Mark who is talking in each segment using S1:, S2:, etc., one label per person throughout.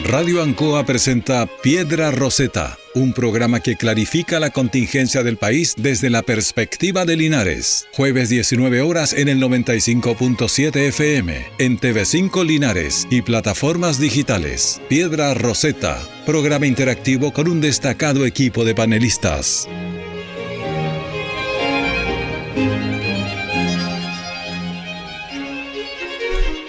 S1: Radio Ancoa presenta Piedra Roseta, un programa que clarifica la contingencia del país desde la perspectiva de Linares. Jueves 19 horas en el 95.7 FM, en TV5 Linares y plataformas digitales. Piedra Roseta, programa interactivo con un destacado equipo de panelistas.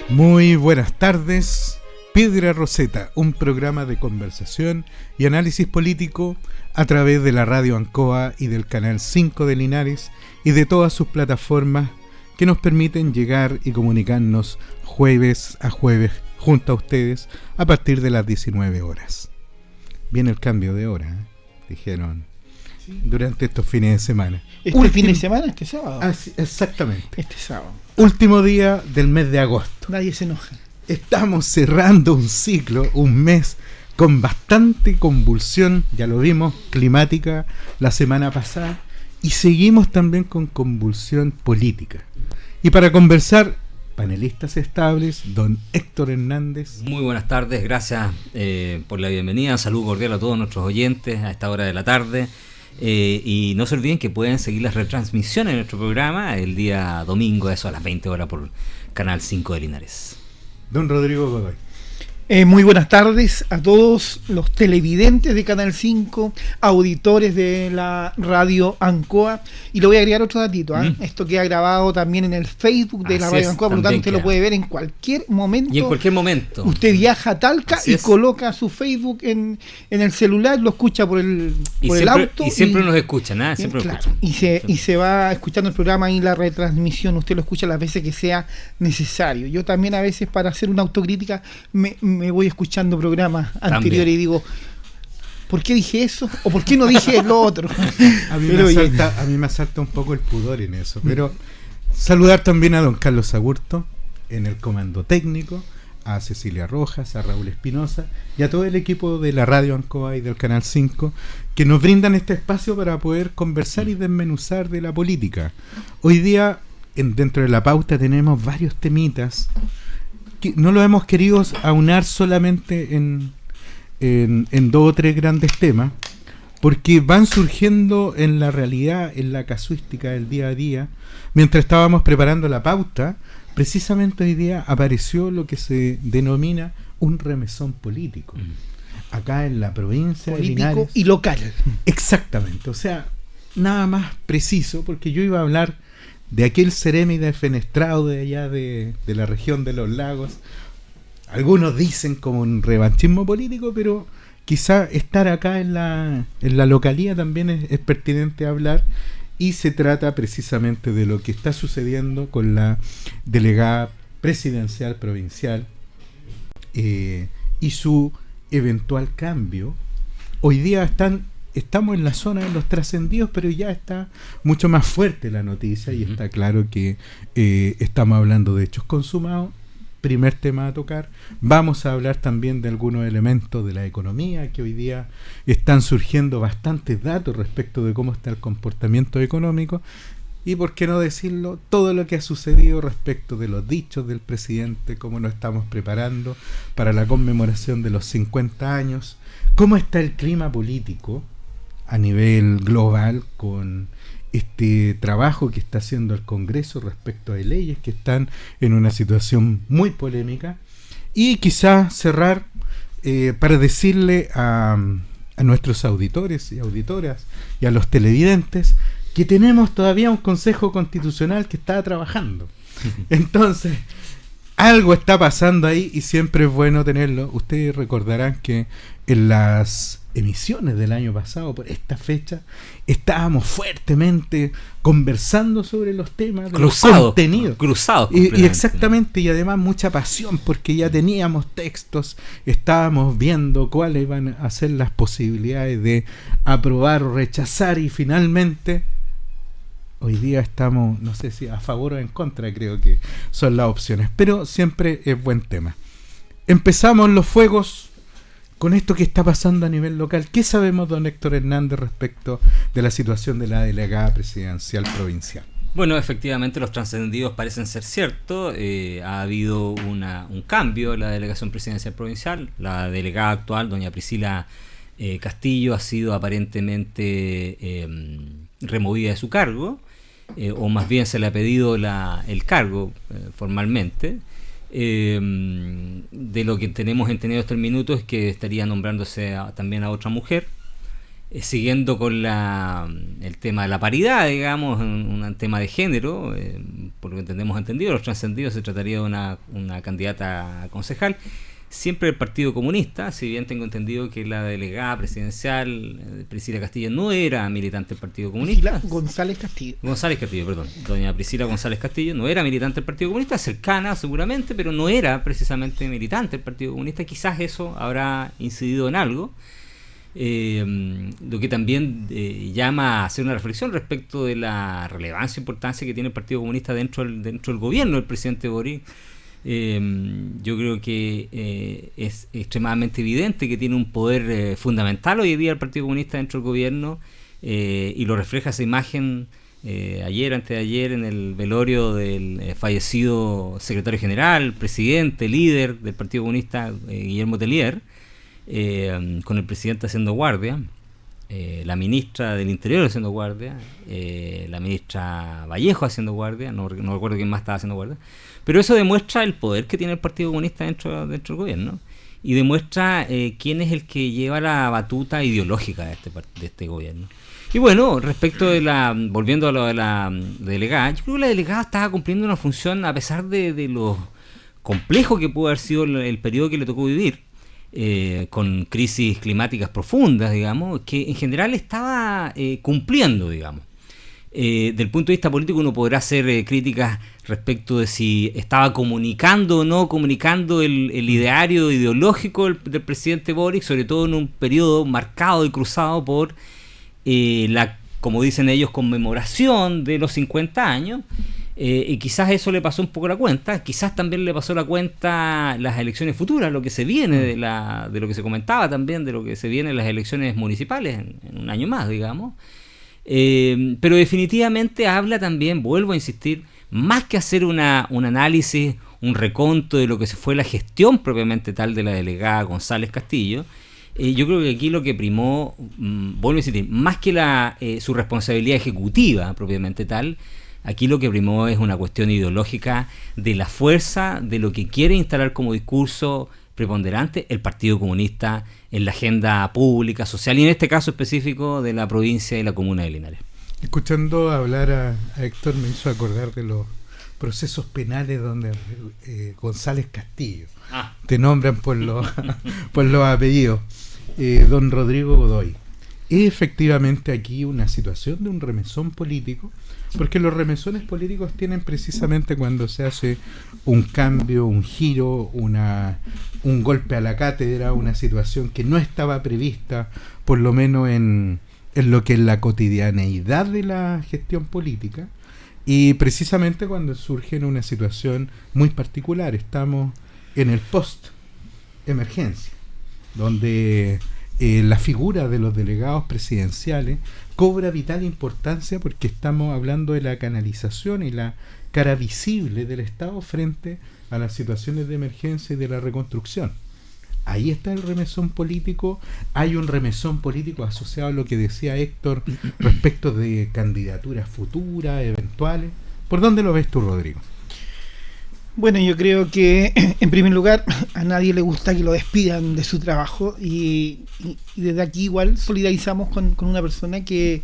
S2: Muy buenas tardes. Piedra Roseta, un programa de conversación y análisis político a través de la Radio Ancoa y del Canal 5 de Linares y de todas sus plataformas que nos permiten llegar y comunicarnos jueves a jueves junto a ustedes a partir de las 19 horas. Viene el cambio de hora, dijeron durante estos fines de semana.
S3: Fin de semana, este sábado.
S2: Exactamente.
S3: Este sábado.
S2: Último día del mes de agosto.
S3: Nadie se enoja.
S2: Estamos cerrando un ciclo, un mes con bastante convulsión, ya lo vimos, climática la semana pasada, y seguimos también con convulsión política. Y para conversar, panelistas estables, don Héctor Hernández.
S4: Muy buenas tardes, gracias por la bienvenida, saludo cordial a todos nuestros oyentes a esta hora de la tarde. Y no se olviden que pueden seguir las retransmisiones de nuestro programa el día domingo, eso a las 20 horas por Canal 5 de Linares.
S2: Don Rodrigo Godoy.
S3: Muy buenas tardes a todos los televidentes de Canal 5, auditores de la Radio Ancoa, y le voy a agregar otro datito, esto queda grabado también en el Facebook de la Radio Ancoa, por lo tanto usted lo puede ver en cualquier momento.
S4: Y en cualquier momento.
S3: Usted viaja a Talca y coloca su Facebook en el celular, lo escucha por el auto.
S4: Y siempre nos escuchan, siempre
S3: claro,
S4: escuchan.
S3: Y se va escuchando el programa y la retransmisión, usted lo escucha las veces que sea necesario. Yo también a veces, para hacer una autocrítica, me voy escuchando programas anteriores y digo, ¿por qué dije eso? ¿O por qué no dije lo otro?
S2: A mí me asalta un poco el pudor en eso, pero saludar también a don Carlos Agurto en el comando técnico, a Cecilia Rojas, a Raúl Espinosa y a todo el equipo de la Radio Ancoa y del Canal 5 que nos brindan este espacio para poder conversar y desmenuzar de la política. Hoy día, dentro de la pauta, tenemos varios temitas que no lo hemos querido aunar solamente en 2 o 3 grandes temas, porque van surgiendo en la realidad, en la casuística del día a día. Mientras estábamos preparando la pauta, precisamente hoy día apareció lo que se denomina un remesón político, acá en la provincia
S3: político
S2: de Linares.
S3: Y local.
S2: Exactamente, o sea, nada más preciso, porque yo iba a hablar de aquel Ceremi defenestrado de allá de la región de los lagos. Algunos dicen como un revanchismo político, pero quizá estar acá en la localía también es pertinente hablar, y se trata precisamente de lo que está sucediendo con la delegada presidencial provincial y su eventual cambio. Hoy día estamos en la zona de los trascendidos, pero ya está mucho más fuerte la noticia y está claro que estamos hablando de hechos consumados. Primer tema a tocar. Vamos a hablar también de algunos elementos de la economía, que hoy día están surgiendo bastantes datos respecto de cómo está el comportamiento económico, y por qué no decirlo, todo lo que ha sucedido respecto de los dichos del presidente, cómo nos estamos preparando para la conmemoración de los 50 años, cómo está el clima político a nivel global con este trabajo que está haciendo el Congreso respecto de leyes que están en una situación muy polémica, y quizás cerrar para decirle a nuestros auditores y auditoras y a los televidentes que tenemos todavía un Consejo Constitucional que está trabajando. Entonces, algo está pasando ahí y siempre es bueno tenerlo. Ustedes recordarán que en las emisiones del año pasado, por esta fecha, estábamos fuertemente conversando sobre los temas de los contenidos.
S4: Cruzados.
S2: Y exactamente, y además mucha pasión, porque ya teníamos textos, estábamos viendo cuáles iban a ser las posibilidades de aprobar o rechazar, y finalmente hoy día estamos, no sé si a favor o en contra, creo que son las opciones, pero siempre es buen tema. Empezamos los fuegos con esto que está pasando a nivel local. ¿Qué sabemos, don Héctor Hernández, respecto de la situación de la delegada presidencial provincial?
S4: Bueno, efectivamente los trascendidos parecen ser ciertos. Ha habido un cambio en la delegación presidencial provincial. La delegada actual, doña Priscila Castillo, ha sido aparentemente removida de su cargo, o más bien se le ha pedido el cargo formalmente. De lo que tenemos entendido hasta el minuto es que estaría nombrándose también a otra mujer, siguiendo con el tema de la paridad, digamos, un tema de género. Por lo que entendemos entendido, los trascendidos, se trataría de una candidata a concejal, siempre del Partido Comunista, si bien tengo entendido que la delegada presidencial, Priscila Castillo, no era militante del Partido Comunista.
S3: González Castillo, perdón. Doña Priscila González Castillo no era militante del Partido Comunista, cercana seguramente, pero no era precisamente militante del Partido Comunista. Quizás eso habrá incidido en algo. Lo que también llama a hacer una reflexión respecto de la relevancia e importancia que tiene el Partido Comunista dentro del gobierno del presidente Boric. Yo creo que es extremadamente evidente que tiene un poder fundamental hoy día el Partido Comunista dentro del gobierno, y lo refleja esa imagen antes de ayer en el velorio del fallecido secretario general, presidente, líder del Partido Comunista, Guillermo Tellier, con el presidente haciendo guardia, la ministra del Interior haciendo guardia, la ministra Vallejo haciendo guardia, no recuerdo quién más estaba haciendo guardia, pero eso demuestra el poder que tiene el Partido Comunista dentro del gobierno, y demuestra quién es el que lleva la batuta ideológica de este gobierno. Y bueno, respecto volviendo a lo de la delegada, yo creo que la delegada estaba cumpliendo una función, a pesar de lo complejo que pudo haber sido el periodo que le tocó vivir, con crisis climáticas profundas, digamos, que en general estaba cumpliendo, digamos. Del punto de vista político uno podrá hacer críticas respecto de si estaba comunicando o no comunicando el ideario ideológico del presidente Boric, sobre todo en un periodo marcado y cruzado por como dicen ellos, conmemoración de los 50 años. Y quizás eso le pasó un poco la cuenta, quizás también le pasó la cuenta las elecciones futuras, lo que se viene de lo que se comentaba también, de lo que se viene en las elecciones municipales en un año más, digamos. Pero definitivamente habla también, vuelvo a insistir, más que hacer un análisis, un reconto de lo que se fue la gestión propiamente tal de la delegada González Castillo. Yo creo que aquí lo que primó, vuelvo a insistir, más que su responsabilidad ejecutiva propiamente tal, aquí lo que primó es una cuestión ideológica de la fuerza de lo que quiere instalar como discurso preponderante el Partido Comunista en la agenda pública, social, y en este caso específico de la provincia y la comuna de Linares.
S2: Escuchando hablar a Héctor me hizo acordar de los procesos penales donde González Castillo te nombran por los apellidos, don Rodrigo Godoy. Es efectivamente aquí una situación de un remesón político, porque los remesones políticos tienen precisamente cuando se hace un cambio, un giro, un golpe a la cátedra, una situación que no estaba prevista, por lo menos en lo que es la cotidianeidad de la gestión política, y precisamente cuando surge en una situación muy particular. Estamos en el post-emergencia, donde la figura de los delegados presidenciales cobra vital importancia, porque estamos hablando de la canalización y la cara visible del Estado frente a las situaciones de emergencia y de la reconstrucción. Ahí está el remesón político. Hay un remesón político asociado a lo que decía Héctor respecto de candidaturas futuras, eventuales. ¿Por dónde lo ves tú, Rodrigo?
S3: Bueno, yo creo que en primer lugar a nadie le gusta que lo despidan de su trabajo, y desde aquí igual solidarizamos con una persona que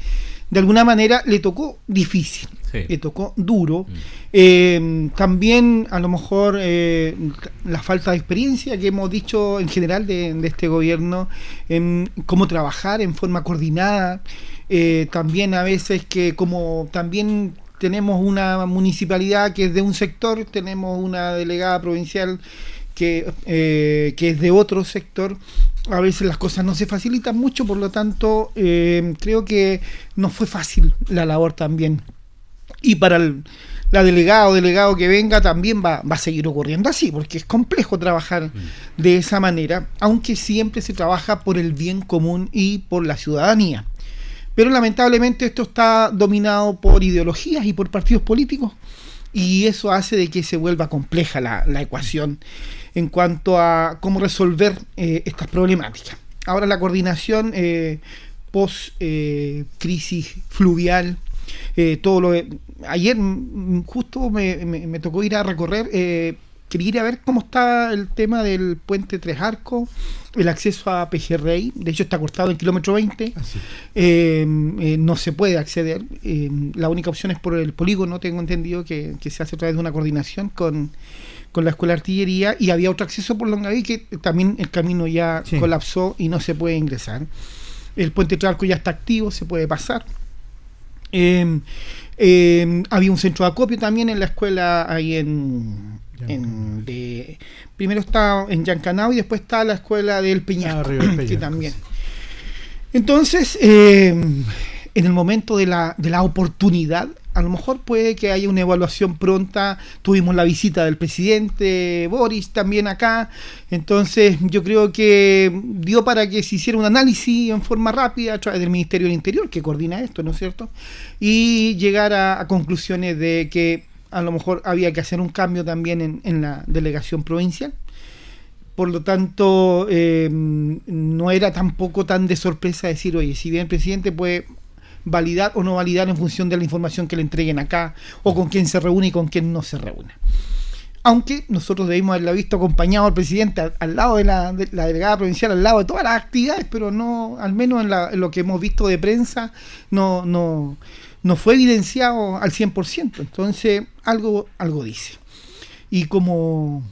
S3: de alguna manera le tocó difícil, sí, le tocó duro. También a lo mejor la falta de experiencia que hemos dicho en general de este gobierno en cómo trabajar en forma coordinada. También a veces que como también tenemos una municipalidad que es de un sector, tenemos una delegada provincial que es de otro sector, a veces las cosas no se facilitan mucho, por lo tanto creo que no fue fácil la labor también. Y para la delegada o delegado que venga también va a seguir ocurriendo así, porque es complejo trabajar de esa manera, aunque siempre se trabaja por el bien común y por la ciudadanía. Pero lamentablemente esto está dominado por ideologías y por partidos políticos, y eso hace de que se vuelva compleja la ecuación en cuanto a cómo resolver estas problemáticas. Ahora la coordinación post crisis fluvial, ayer justo me tocó ir a recorrer, quería ir a ver cómo está el tema del puente Tres Arcos, el acceso a Pejerrey. De hecho está cortado en kilómetro 20. No se puede acceder, la única opción es por el polígono. Tengo entendido que se hace a través de una coordinación con la Escuela de Artillería, y había otro acceso por Longaví que también el camino ya colapsó y no se puede ingresar. El puente Tres Arcos ya está activo, se puede pasar. Había un centro de acopio también en la escuela ahí primero está en Yancanao y después está la escuela del Peñasco, que también. Entonces, en el momento de la oportunidad, a lo mejor puede que haya una evaluación pronta. Tuvimos la visita del presidente Boris también acá, entonces yo creo que dio para que se hiciera un análisis en forma rápida a través del Ministerio del Interior, que coordina esto, ¿no es cierto? Y llegar a conclusiones de que a lo mejor había que hacer un cambio también en la delegación provincial. Por lo tanto, no era tampoco tan de sorpresa decir, oye, si bien el presidente puede validar o no validar en función de la información que le entreguen acá, o con quién se reúne y con quién no se reúne. Aunque nosotros debimos haberla visto acompañado al presidente al lado de la delegada provincial, al lado de todas las actividades, pero no, al menos en lo que hemos visto de prensa, no fue evidenciado al 100%. Entonces, algo dice. Y como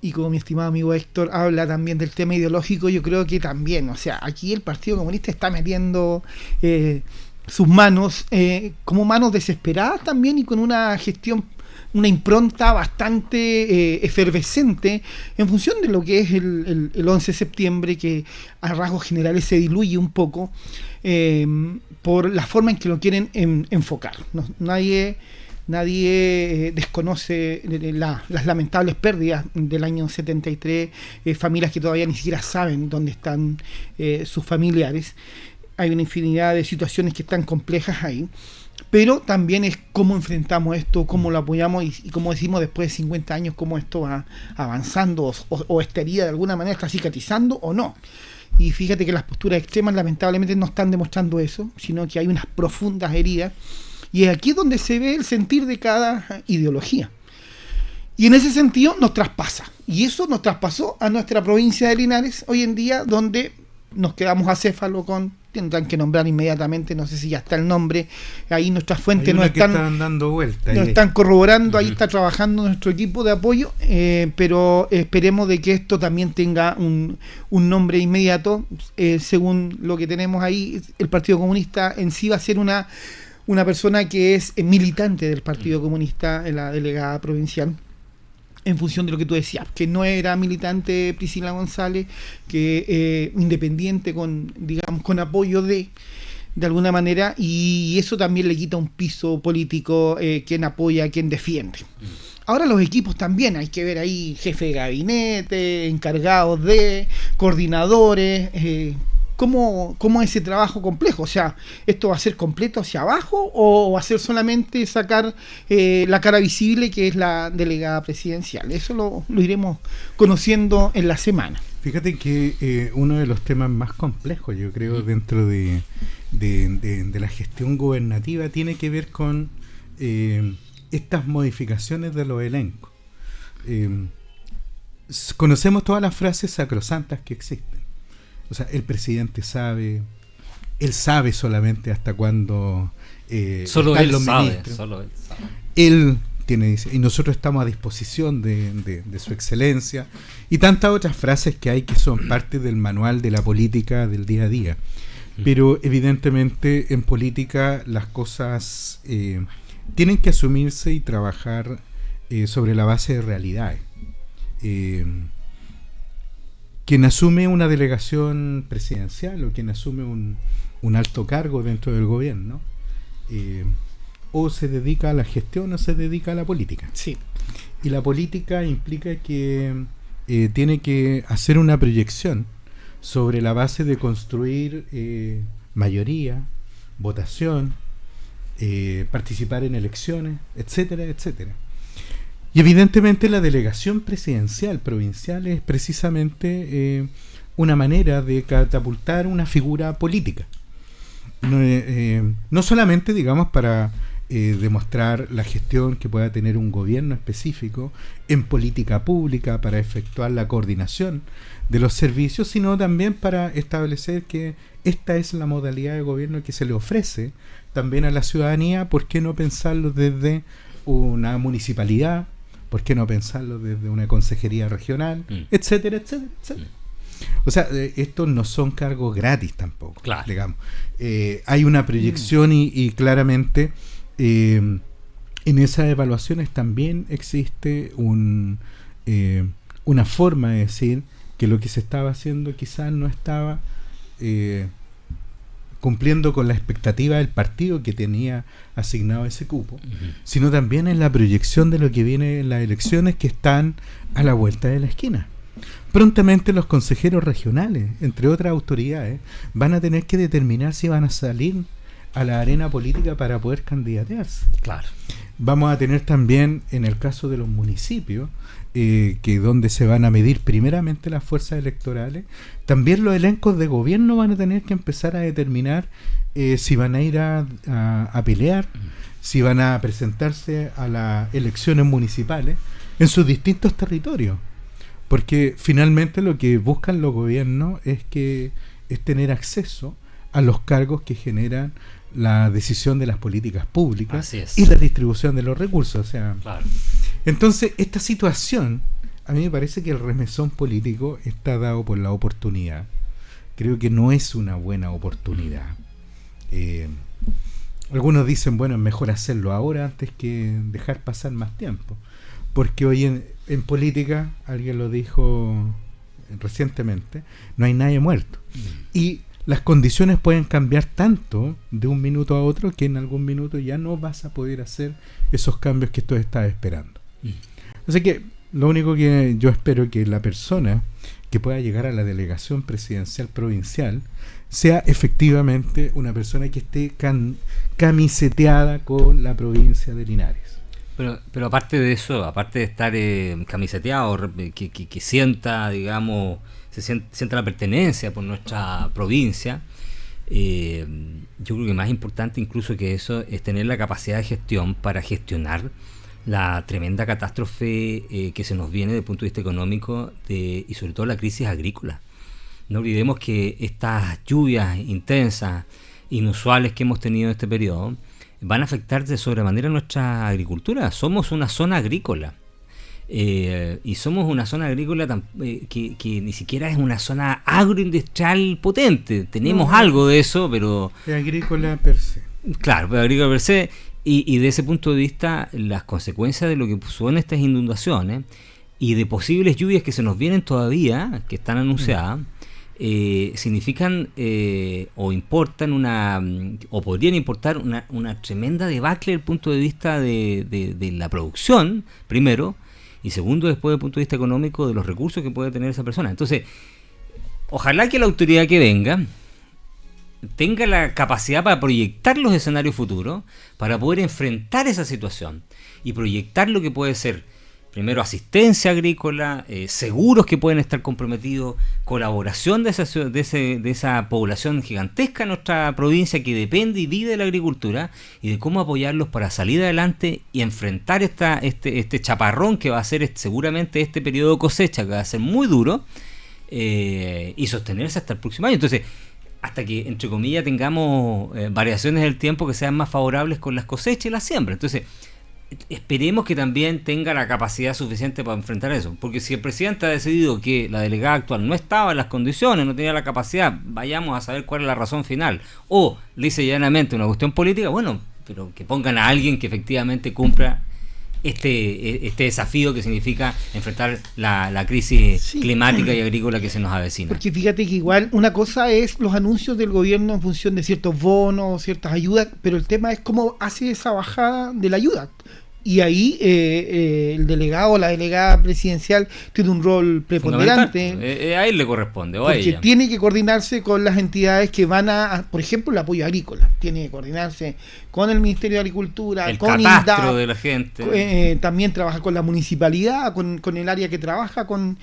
S3: mi estimado amigo Héctor habla también del tema ideológico, yo creo que también, o sea, aquí el Partido Comunista está metiendo sus manos como manos desesperadas también, y con una gestión, una impronta bastante efervescente en función de lo que es el 11 de septiembre, que a rasgos generales se diluye un poco por la forma en que lo quieren enfocar. Nadie desconoce las lamentables pérdidas del año 73, familias que todavía ni siquiera saben dónde están sus familiares. Hay una infinidad de situaciones que están complejas ahí, pero también es cómo enfrentamos esto, cómo lo apoyamos y como decimos, después de 50 años, cómo esto va avanzando o esta herida de alguna manera está cicatrizando o no. Y fíjate que las posturas extremas lamentablemente no están demostrando eso, sino que hay unas profundas heridas, y es aquí donde se ve el sentir de cada ideología. Y en ese sentido nos traspasa, y eso nos traspasó a nuestra provincia de Linares hoy en día, donde nos quedamos acéfalo tendrán que nombrar inmediatamente, no sé si ya está el nombre, ahí nuestras fuentes nos están dando vueltas, nos están corroborando, ahí está trabajando nuestro equipo de apoyo, pero esperemos de que esto también tenga un nombre inmediato. Según lo que tenemos ahí, el Partido Comunista en sí va a ser una persona que es militante del Partido Comunista en la delegada provincial, en función de lo que tú decías, que no era militante Priscila González, que independiente con apoyo de alguna manera, y eso también le quita un piso político, quien apoya, quien defiende. Ahora los equipos también, hay que ver ahí jefe de gabinete, encargados de, coordinadores, ¿cómo ese trabajo complejo? O sea, ¿esto va a ser completo hacia abajo o va a ser solamente sacar la cara visible, que es la delegada presidencial? Eso lo iremos conociendo en la semana.
S2: Fíjate que uno de los temas más complejos, yo creo, dentro de la gestión gubernativa tiene que ver con estas modificaciones de los elencos. Conocemos todas las frases sacrosantas que existen. O sea, el presidente sabe, él sabe solamente hasta cuándo
S4: solo él
S2: los
S4: sabe,
S2: ministros.
S4: solo él sabe.
S2: Él dice, y nosotros estamos a disposición de su excelencia, y tantas otras frases que hay que son parte del manual de la política del día a día. Pero evidentemente en política las cosas tienen que asumirse y trabajar sobre la base de realidades. Quien asume una delegación presidencial o quien asume un alto cargo dentro del gobierno, o se dedica a la gestión o se dedica a la política.
S3: Sí.
S2: Y la política implica que tiene que hacer una proyección sobre la base de construir mayoría, votación, participar en elecciones, etcétera, etcétera. Y evidentemente la delegación presidencial provincial es precisamente una manera de catapultar una figura política. No solamente, digamos, para demostrar la gestión que pueda tener un gobierno específico en política pública para efectuar la coordinación de los servicios, sino también para establecer que esta es la modalidad de gobierno que se le ofrece también a la ciudadanía. ¿Por qué no pensarlo desde una municipalidad? ¿Por qué no pensarlo desde una consejería regional? Etcétera, etcétera, etcétera. O sea, estos no son cargos gratis tampoco,
S4: claro,
S2: digamos. Hay una proyección y claramente en esas evaluaciones también existe una forma de decir que lo que se estaba haciendo quizás no estaba cumpliendo con la expectativa del partido que tenía asignado ese cupo, sino también en la proyección de lo que viene en las elecciones que están a la vuelta de la esquina. Prontamente los consejeros regionales, entre otras autoridades, van a tener que determinar si van a salir a la arena política para poder candidatearse.
S4: Claro.
S2: Vamos a tener también, en el caso de los municipios, que donde se van a medir primeramente las fuerzas electorales, también los elencos de gobierno van a tener que empezar a determinar si van a ir a pelear, si van a presentarse a las elecciones municipales en sus distintos territorios. Porque finalmente lo que buscan los gobiernos es tener acceso a los cargos que generan la decisión de las políticas públicas y la distribución de los recursos. O sea,
S4: claro.
S2: Entonces, esta situación, a mí me parece que el remesón político está dado por la oportunidad. Creo que no es una buena oportunidad. Algunos dicen, bueno, es mejor hacerlo ahora antes que dejar pasar más tiempo. Porque hoy en política, alguien lo dijo recientemente, no hay nadie muerto. Y las condiciones pueden cambiar tanto de un minuto a otro que en algún minuto ya no vas a poder hacer esos cambios que tú estás esperando. Así que lo único que yo espero es que la persona que pueda llegar a la delegación presidencial provincial sea efectivamente una persona que esté camiseteada con la provincia de Linares.
S4: Pero aparte de eso, aparte de estar camiseteado, que sienta, digamos, sienta la pertenencia por nuestra provincia, yo creo que más importante incluso que eso es tener la capacidad de gestión para gestionar la tremenda catástrofe que se nos viene desde el punto de vista económico y sobre todo la crisis agrícola. No olvidemos que estas lluvias intensas, inusuales que hemos tenido en este periodo, van a afectar de sobremanera nuestra agricultura. Somos una zona agrícola. Y somos una zona agrícola que ni siquiera es una zona agroindustrial potente. Tenemos algo de eso, pero...
S2: Es agrícola per se.
S4: Claro, pero agrícola per se. Y de ese punto de vista, las consecuencias de lo que son estas inundaciones y de posibles lluvias que se nos vienen todavía, que están anunciadas, significan o importan o podrían importar una tremenda debacle desde el punto de vista de la producción, primero, y segundo, después desde el punto de vista económico, de los recursos que puede tener esa persona. Entonces, ojalá que la autoridad que venga tenga la capacidad para proyectar los escenarios futuros, para poder enfrentar esa situación y proyectar lo que puede ser, primero, asistencia agrícola, seguros que pueden estar comprometidos, colaboración de esa población gigantesca en nuestra provincia que depende y vive de la agricultura, y de cómo apoyarlos para salir adelante y enfrentar este chaparrón que va a ser seguramente este periodo de cosecha, que va a ser muy duro, y sostenerse hasta el próximo año. Entonces, hasta que, entre comillas, tengamos variaciones del tiempo que sean más favorables con las cosechas y la siembra. Entonces, esperemos que también tenga la capacidad suficiente para enfrentar eso, porque si el presidente ha decidido que la delegada actual no estaba en las condiciones, no tenía la capacidad, vayamos a saber cuál es la razón final, o lisa y llanamente una cuestión política, bueno, pero que pongan a alguien que efectivamente cumpla este desafío que significa enfrentar la crisis climática y agrícola que se nos avecina.
S3: Porque fíjate que igual una cosa es los anuncios del gobierno en función de ciertos bonos, ciertas ayudas, pero el tema es cómo hace esa bajada de la ayuda. Y ahí el delegado o la delegada presidencial tiene un rol preponderante.
S4: A él le corresponde, o a
S3: porque
S4: ella.
S3: tiene que coordinarse con las entidades que van por ejemplo, el apoyo agrícola. Tiene que coordinarse con el Ministerio de Agricultura,
S4: el
S3: con
S4: catastro
S3: INDAP,
S4: de la gente.
S3: también trabaja con la municipalidad, con el área que trabaja con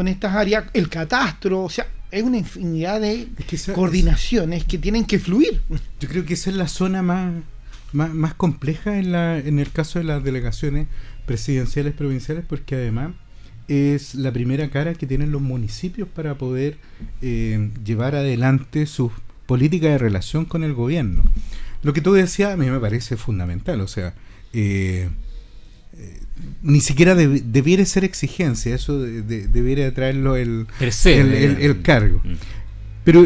S3: estas áreas, el catastro, o sea, es una infinidad de coordinaciones que tienen que fluir.
S2: Yo creo que esa es la zona más compleja en el caso de las delegaciones presidenciales provinciales, porque además es la primera cara que tienen los municipios para poder llevar adelante sus políticas de relación con el gobierno. Lo que tú decías a mí me parece fundamental, o sea, ni siquiera debiera ser exigencia, eso debiera traerlo el cargo. Pero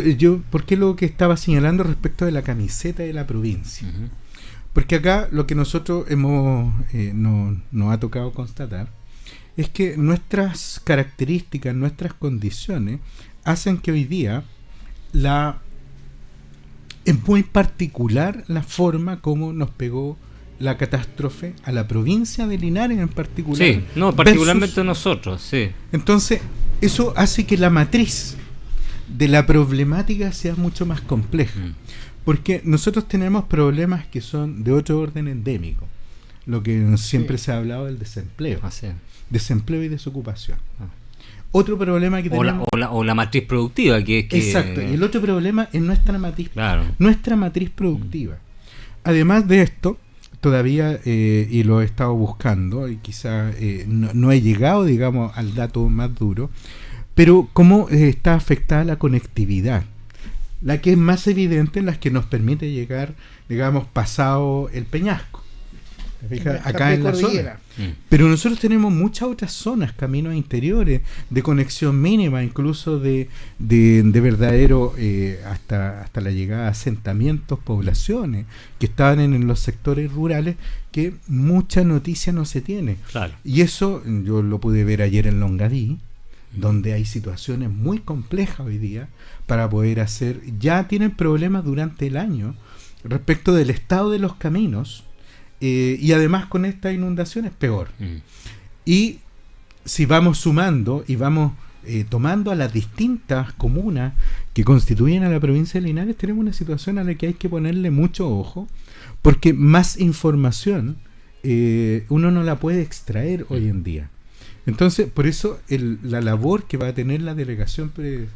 S2: ¿por qué lo que estaba señalando respecto de la camiseta de la provincia? Uh-huh. Porque acá lo que nosotros nos ha tocado constatar es que nuestras características, nuestras condiciones hacen que hoy día es muy particular la forma como nos pegó la catástrofe a la provincia de Linares en particular.
S4: Sí, particularmente nosotros, sí.
S2: Entonces, eso hace que la matriz de la problemática sea mucho más compleja. Porque nosotros tenemos problemas que son de otro orden endémico. Lo que siempre se ha hablado del desempleo. Desempleo y desocupación. Otro problema que tenemos...
S4: O la matriz productiva.
S2: Exacto. Y el otro problema es nuestra matriz productiva. Además de esto, todavía, y lo he estado buscando, y quizás no he llegado, digamos, al dato más duro, pero cómo está afectada la conectividad. La que es más evidente, las que nos permite llegar, digamos, pasado el Peñasco, acá en la zona. Pero nosotros tenemos muchas otras zonas, caminos interiores, de conexión mínima, incluso de verdadero, hasta la llegada a asentamientos, poblaciones, que estaban en los sectores rurales, que mucha noticia no se tiene.
S4: Claro.
S2: Y eso yo lo pude ver ayer en Longaví, donde hay situaciones muy complejas hoy día para poder hacer, ya tienen problemas durante el año respecto del estado de los caminos, y además con estas inundaciones peor. Y si vamos sumando y vamos tomando a las distintas comunas que constituyen a la provincia de Linares, tenemos una situación a la que hay que ponerle mucho ojo, porque más información uno no la puede extraer hoy en día. Entonces, por eso la labor que va a tener la delegación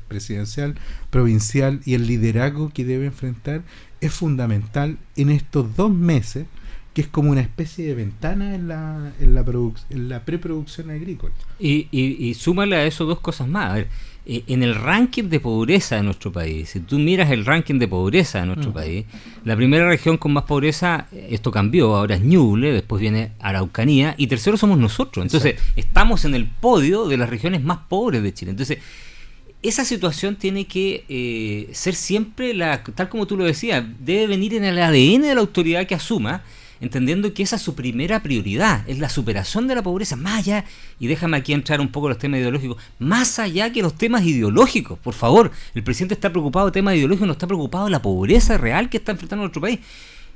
S2: presidencial provincial y el liderazgo que debe enfrentar es fundamental en estos 2 meses, que es como una especie de ventana en la preproducción agrícola.
S4: Y súmale a eso 2 cosas más. A ver, en el ranking de pobreza de nuestro país, si tú miras el ranking de pobreza de nuestro país, la primera región con más pobreza, esto cambió, ahora es Ñuble, después viene Araucanía, y tercero somos nosotros. Entonces, estamos en el podio de las regiones más pobres de Chile. Entonces, esa situación tiene que ser siempre, tal como tú lo decías, debe venir en el ADN de la autoridad que asuma, entendiendo que esa es su primera prioridad, es la superación de la pobreza, más allá, y déjame aquí entrar un poco en los temas ideológicos, más allá que los temas ideológicos, por favor, el presidente está preocupado de temas ideológicos, no está preocupado de la pobreza real que está enfrentando nuestro país,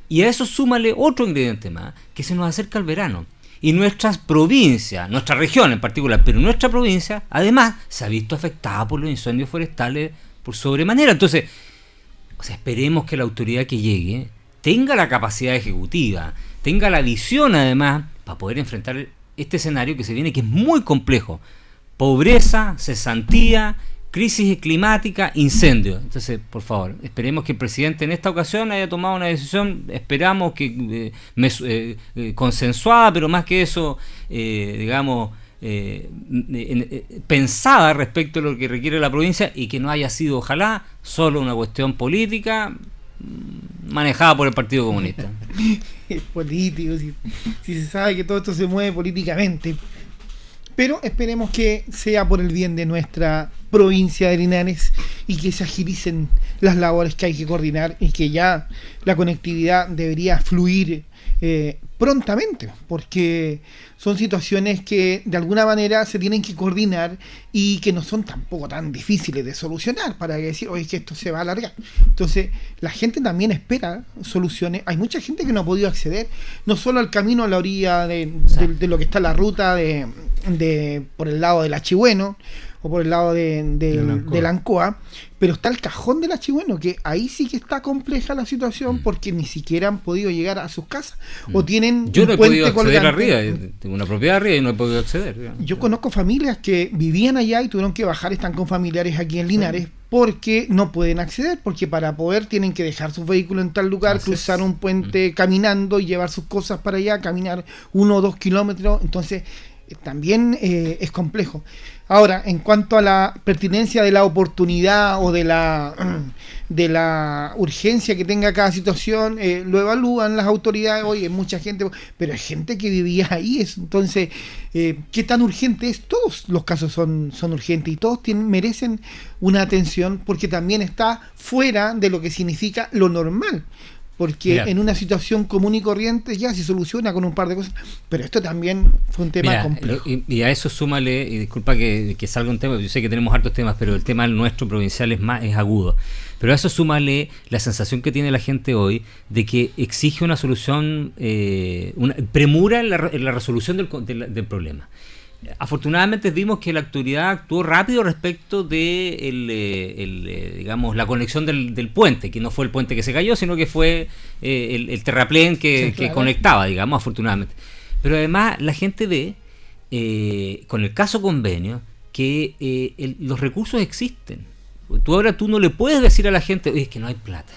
S4: y a eso súmale otro ingrediente más, que se nos acerca el verano, y nuestras provincias, nuestra región en particular, pero nuestra provincia, además, se ha visto afectada por los incendios forestales por sobremanera. Entonces, esperemos que la autoridad que llegue tenga la capacidad ejecutiva, tenga la visión además para poder enfrentar este escenario que se viene, que es muy complejo. Pobreza, cesantía, crisis climática, incendio. Entonces, por favor, esperemos que el presidente en esta ocasión haya tomado una decisión, esperamos que consensuada, pero más que eso, pensada respecto a lo que requiere la provincia, y que no haya sido, ojalá, solo una cuestión política manejada por el Partido Comunista.
S3: Es político, si se sabe que todo esto se mueve políticamente. Pero esperemos que sea por el bien de nuestra provincia de Linares y que se agilicen las labores que hay que coordinar y que ya la conectividad debería fluir prontamente, porque son situaciones que de alguna manera se tienen que coordinar y que no son tampoco tan difíciles de solucionar para decir, oye, que esto se va a alargar. Entonces, la gente también espera soluciones. Hay mucha gente que no ha podido acceder, no solo al camino a la orilla de lo que está la ruta de por el lado del Achigüeno, o por el lado de la Ancoa, pero está el cajón del Achigüeno, que ahí sí que está compleja la situación porque ni siquiera han podido llegar a sus casas o tienen
S4: yo no he podido acceder
S3: colgante.
S4: arriba, tengo una propiedad arriba y no he podido acceder.
S3: Yo conozco familias que vivían allá y tuvieron que bajar, están con familiares aquí en Linares porque no pueden acceder, porque para poder tienen que dejar sus vehículos en tal lugar, cruzar un puente caminando y llevar sus cosas para allá, caminar 1 o 2 kilómetros, entonces también es complejo. Ahora, en cuanto a la pertinencia de la oportunidad o de la urgencia que tenga cada situación, lo evalúan las autoridades. Oye, mucha gente, pero hay gente que vivía ahí. Entonces, ¿qué tan urgente es? Todos los casos son urgentes y todos merecen una atención porque también está fuera de lo que significa lo normal. Porque en una situación común y corriente ya se soluciona con un par de cosas, pero esto también fue un tema complejo.
S4: Y a eso súmale, y disculpa que salga un tema, yo sé que tenemos hartos temas, pero el tema nuestro provincial es agudo, pero a eso súmale la sensación que tiene la gente hoy de que exige una solución, una premura en la resolución del problema. Afortunadamente vimos que la autoridad actuó rápido respecto de digamos, la conexión del puente, que no fue el puente que se cayó, sino que fue el terraplén que conectaba, digamos, afortunadamente. Pero además la gente ve, con el caso convenio, que los recursos existen. Tú no le puedes decir a la gente, oye, es que no hay plata.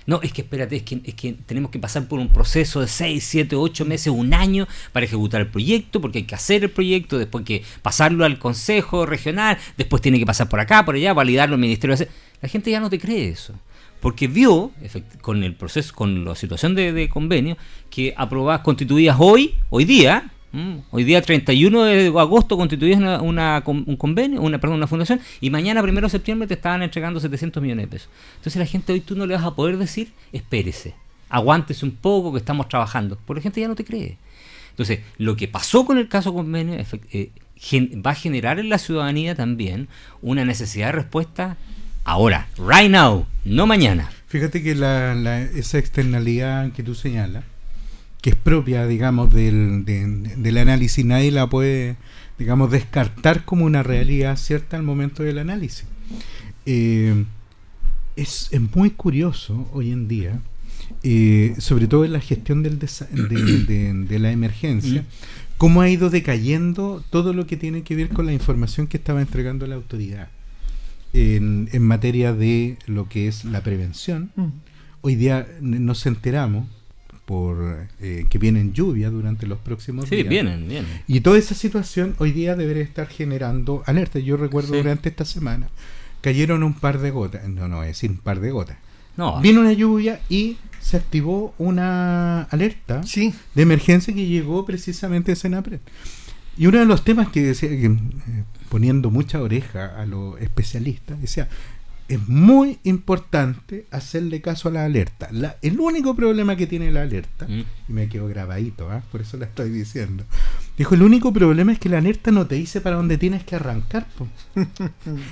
S4: No, es que espérate, es que tenemos que pasar por un proceso de 6, 7, 8 meses, un año para ejecutar el proyecto, porque hay que hacer el proyecto, después hay que pasarlo al Consejo Regional, después tiene que pasar por acá, por allá, validarlo el Ministerio de... La gente ya no te cree eso, porque vio, con el proceso, con la situación de convenio, que aprobadas constituidas hoy día 31 de agosto constituías un convenio, una fundación, y mañana 1 de septiembre te estaban entregando 700 millones de pesos. Entonces la gente hoy tú no le vas a poder decir, espérese, aguántese un poco que estamos trabajando, porque la gente ya no te cree. Entonces, lo que pasó con el caso convenio va a generar en la ciudadanía también una necesidad de respuesta ahora, right now, no mañana.
S2: Fíjate que esa externalidad que tú señalas, que es propia, digamos, del análisis, nadie la puede, digamos, descartar como una realidad cierta al momento del análisis. Es muy curioso hoy en día, sobre todo en la gestión de la emergencia, cómo ha ido decayendo todo lo que tiene que ver con la información que estaba entregando la autoridad en materia de lo que es la prevención. Hoy día nos enteramos por que vienen lluvias durante los próximos días.
S4: Sí, vienen.
S2: Y toda esa situación hoy día debería estar generando alerta. Yo recuerdo durante esta semana cayeron un par de gotas, no es decir un par de gotas.
S4: No.
S2: Vino una lluvia y se activó una alerta de emergencia que llegó precisamente a Senapred. Y uno de los temas que decía, poniendo mucha oreja a los especialistas, decía, es muy importante hacerle caso a la alerta. El único problema que tiene la alerta, y me quedó grabadito, por eso la estoy diciendo, dijo, el único problema es que la alerta no te dice para dónde tienes que arrancar.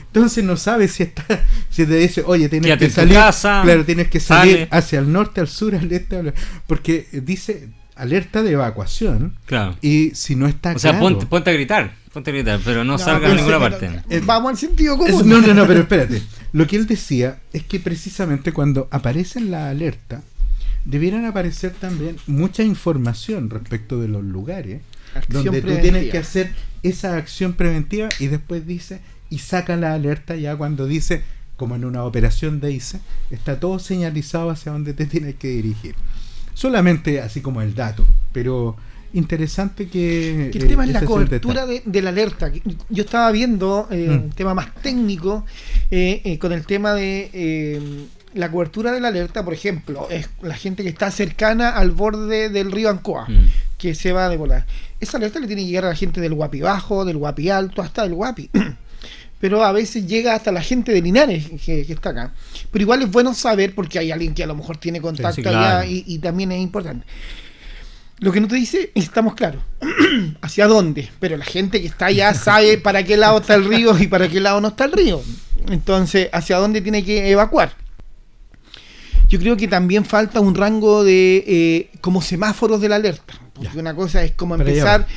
S2: Entonces no sabes si te dice, oye, tienes que salir, tienes que salir hacia el norte, al sur, al este, porque dice alerta de evacuación, y si no está claro...
S4: O sea, ponte a gritar, pero no salga a ninguna parte.
S3: Vamos al sentido común.
S2: No, pero espérate. Lo que él decía es que precisamente cuando aparecen la alerta, debieran aparecer también mucha información respecto de los lugares donde tú tienes que hacer esa acción preventiva, y después dice, y saca la alerta ya cuando dice, como en una operación dice, está todo señalizado hacia donde te tienes que dirigir. Solamente así como el dato, pero interesante que
S3: el tema es la cobertura de la alerta. Yo estaba viendo un tema más técnico con el tema de la cobertura de la alerta. Por ejemplo, es la gente que está cercana al borde del río Ancoa, que se va a devolar. Esa alerta le tiene que llegar a la gente del Guapi Bajo, del Guapi Alto, hasta del Guapi. pero a veces llega hasta la gente de Linares que está acá. Pero igual es bueno saber, porque hay alguien que a lo mejor tiene contacto
S4: claro.
S3: allá y también es importante. Lo que no te dice, estamos claros, hacia dónde, pero la gente que está allá sabe para qué lado está el río y para qué lado no está el río. Entonces, hacia dónde tiene que evacuar. Yo creo que también falta un rango de como semáforos de la alerta. Porque una cosa es como empezar,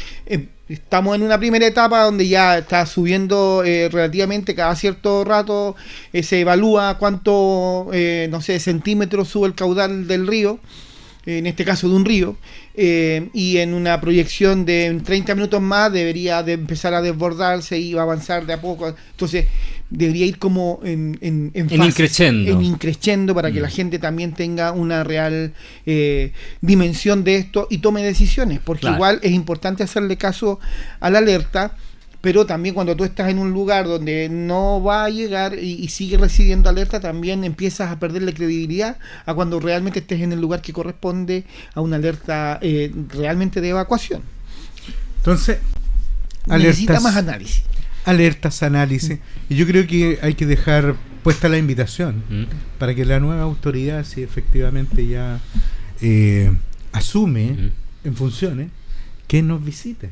S3: estamos en una primera etapa donde ya está subiendo relativamente cada cierto rato, se evalúa cuánto, centímetros sube el caudal del río, en este caso de un río, y en una proyección de 30 minutos más debería de empezar a desbordarse y va a avanzar de a poco. Entonces debería ir como en increciendo para que la gente también tenga una real dimensión de esto y tome decisiones, porque igual es importante hacerle caso a la alerta, pero también cuando tú estás en un lugar donde no va a llegar y sigue recibiendo alerta, también empiezas a perderle credibilidad a cuando realmente estés en el lugar que corresponde a una alerta realmente de evacuación.
S2: Entonces,
S3: necesita más análisis.
S2: Análisis. Y yo creo que hay que dejar puesta la invitación para que la nueva autoridad, si efectivamente ya asume en funciones, que nos visite.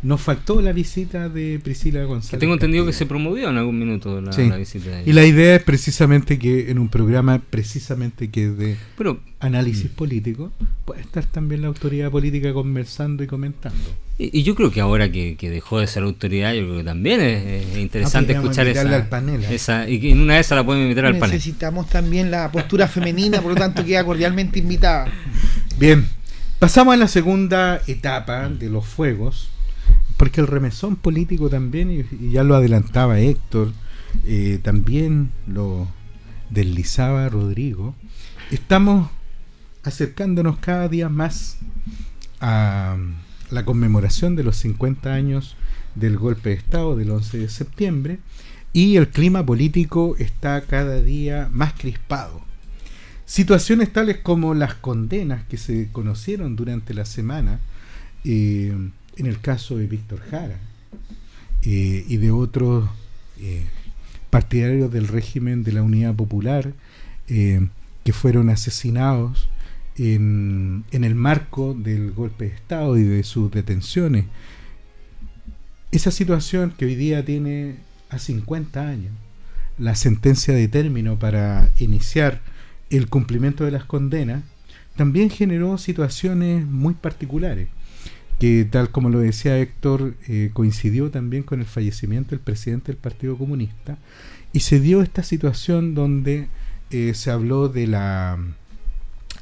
S2: Nos faltó la visita de Priscila González.
S4: Que tengo entendido
S2: Castillo.
S4: Que se promovió en algún minuto la visita de ella.
S2: Y la idea es precisamente que en un programa que es de análisis político, puede estar también la autoridad política conversando y comentando.
S4: Y yo creo que ahora que dejó de ser autoridad, yo creo que también es interesante escuchar
S2: al panel,
S4: y en una de esas la podemos invitar al panel.
S3: Necesitamos también la postura femenina, por lo tanto queda cordialmente invitada.
S2: Bien, pasamos a la segunda etapa de los fuegos, porque el remesón político también, y ya lo adelantaba Héctor, también lo deslizaba Rodrigo, estamos acercándonos cada día más a la conmemoración de los 50 años del golpe de Estado del 11 de septiembre, y el clima político está cada día más crispado. Situaciones tales como las condenas que se conocieron durante la semana, en el caso de Víctor Jara y de otros partidarios del régimen de la Unidad Popular que fueron asesinados en el marco del golpe de Estado y de sus detenciones. Esa situación que hoy día tiene a 50 años, la sentencia de término para iniciar el cumplimiento de las condenas, también generó situaciones muy particulares, que tal como lo decía Héctor, coincidió también con el fallecimiento del presidente del Partido Comunista, y se dio esta situación donde se habló de la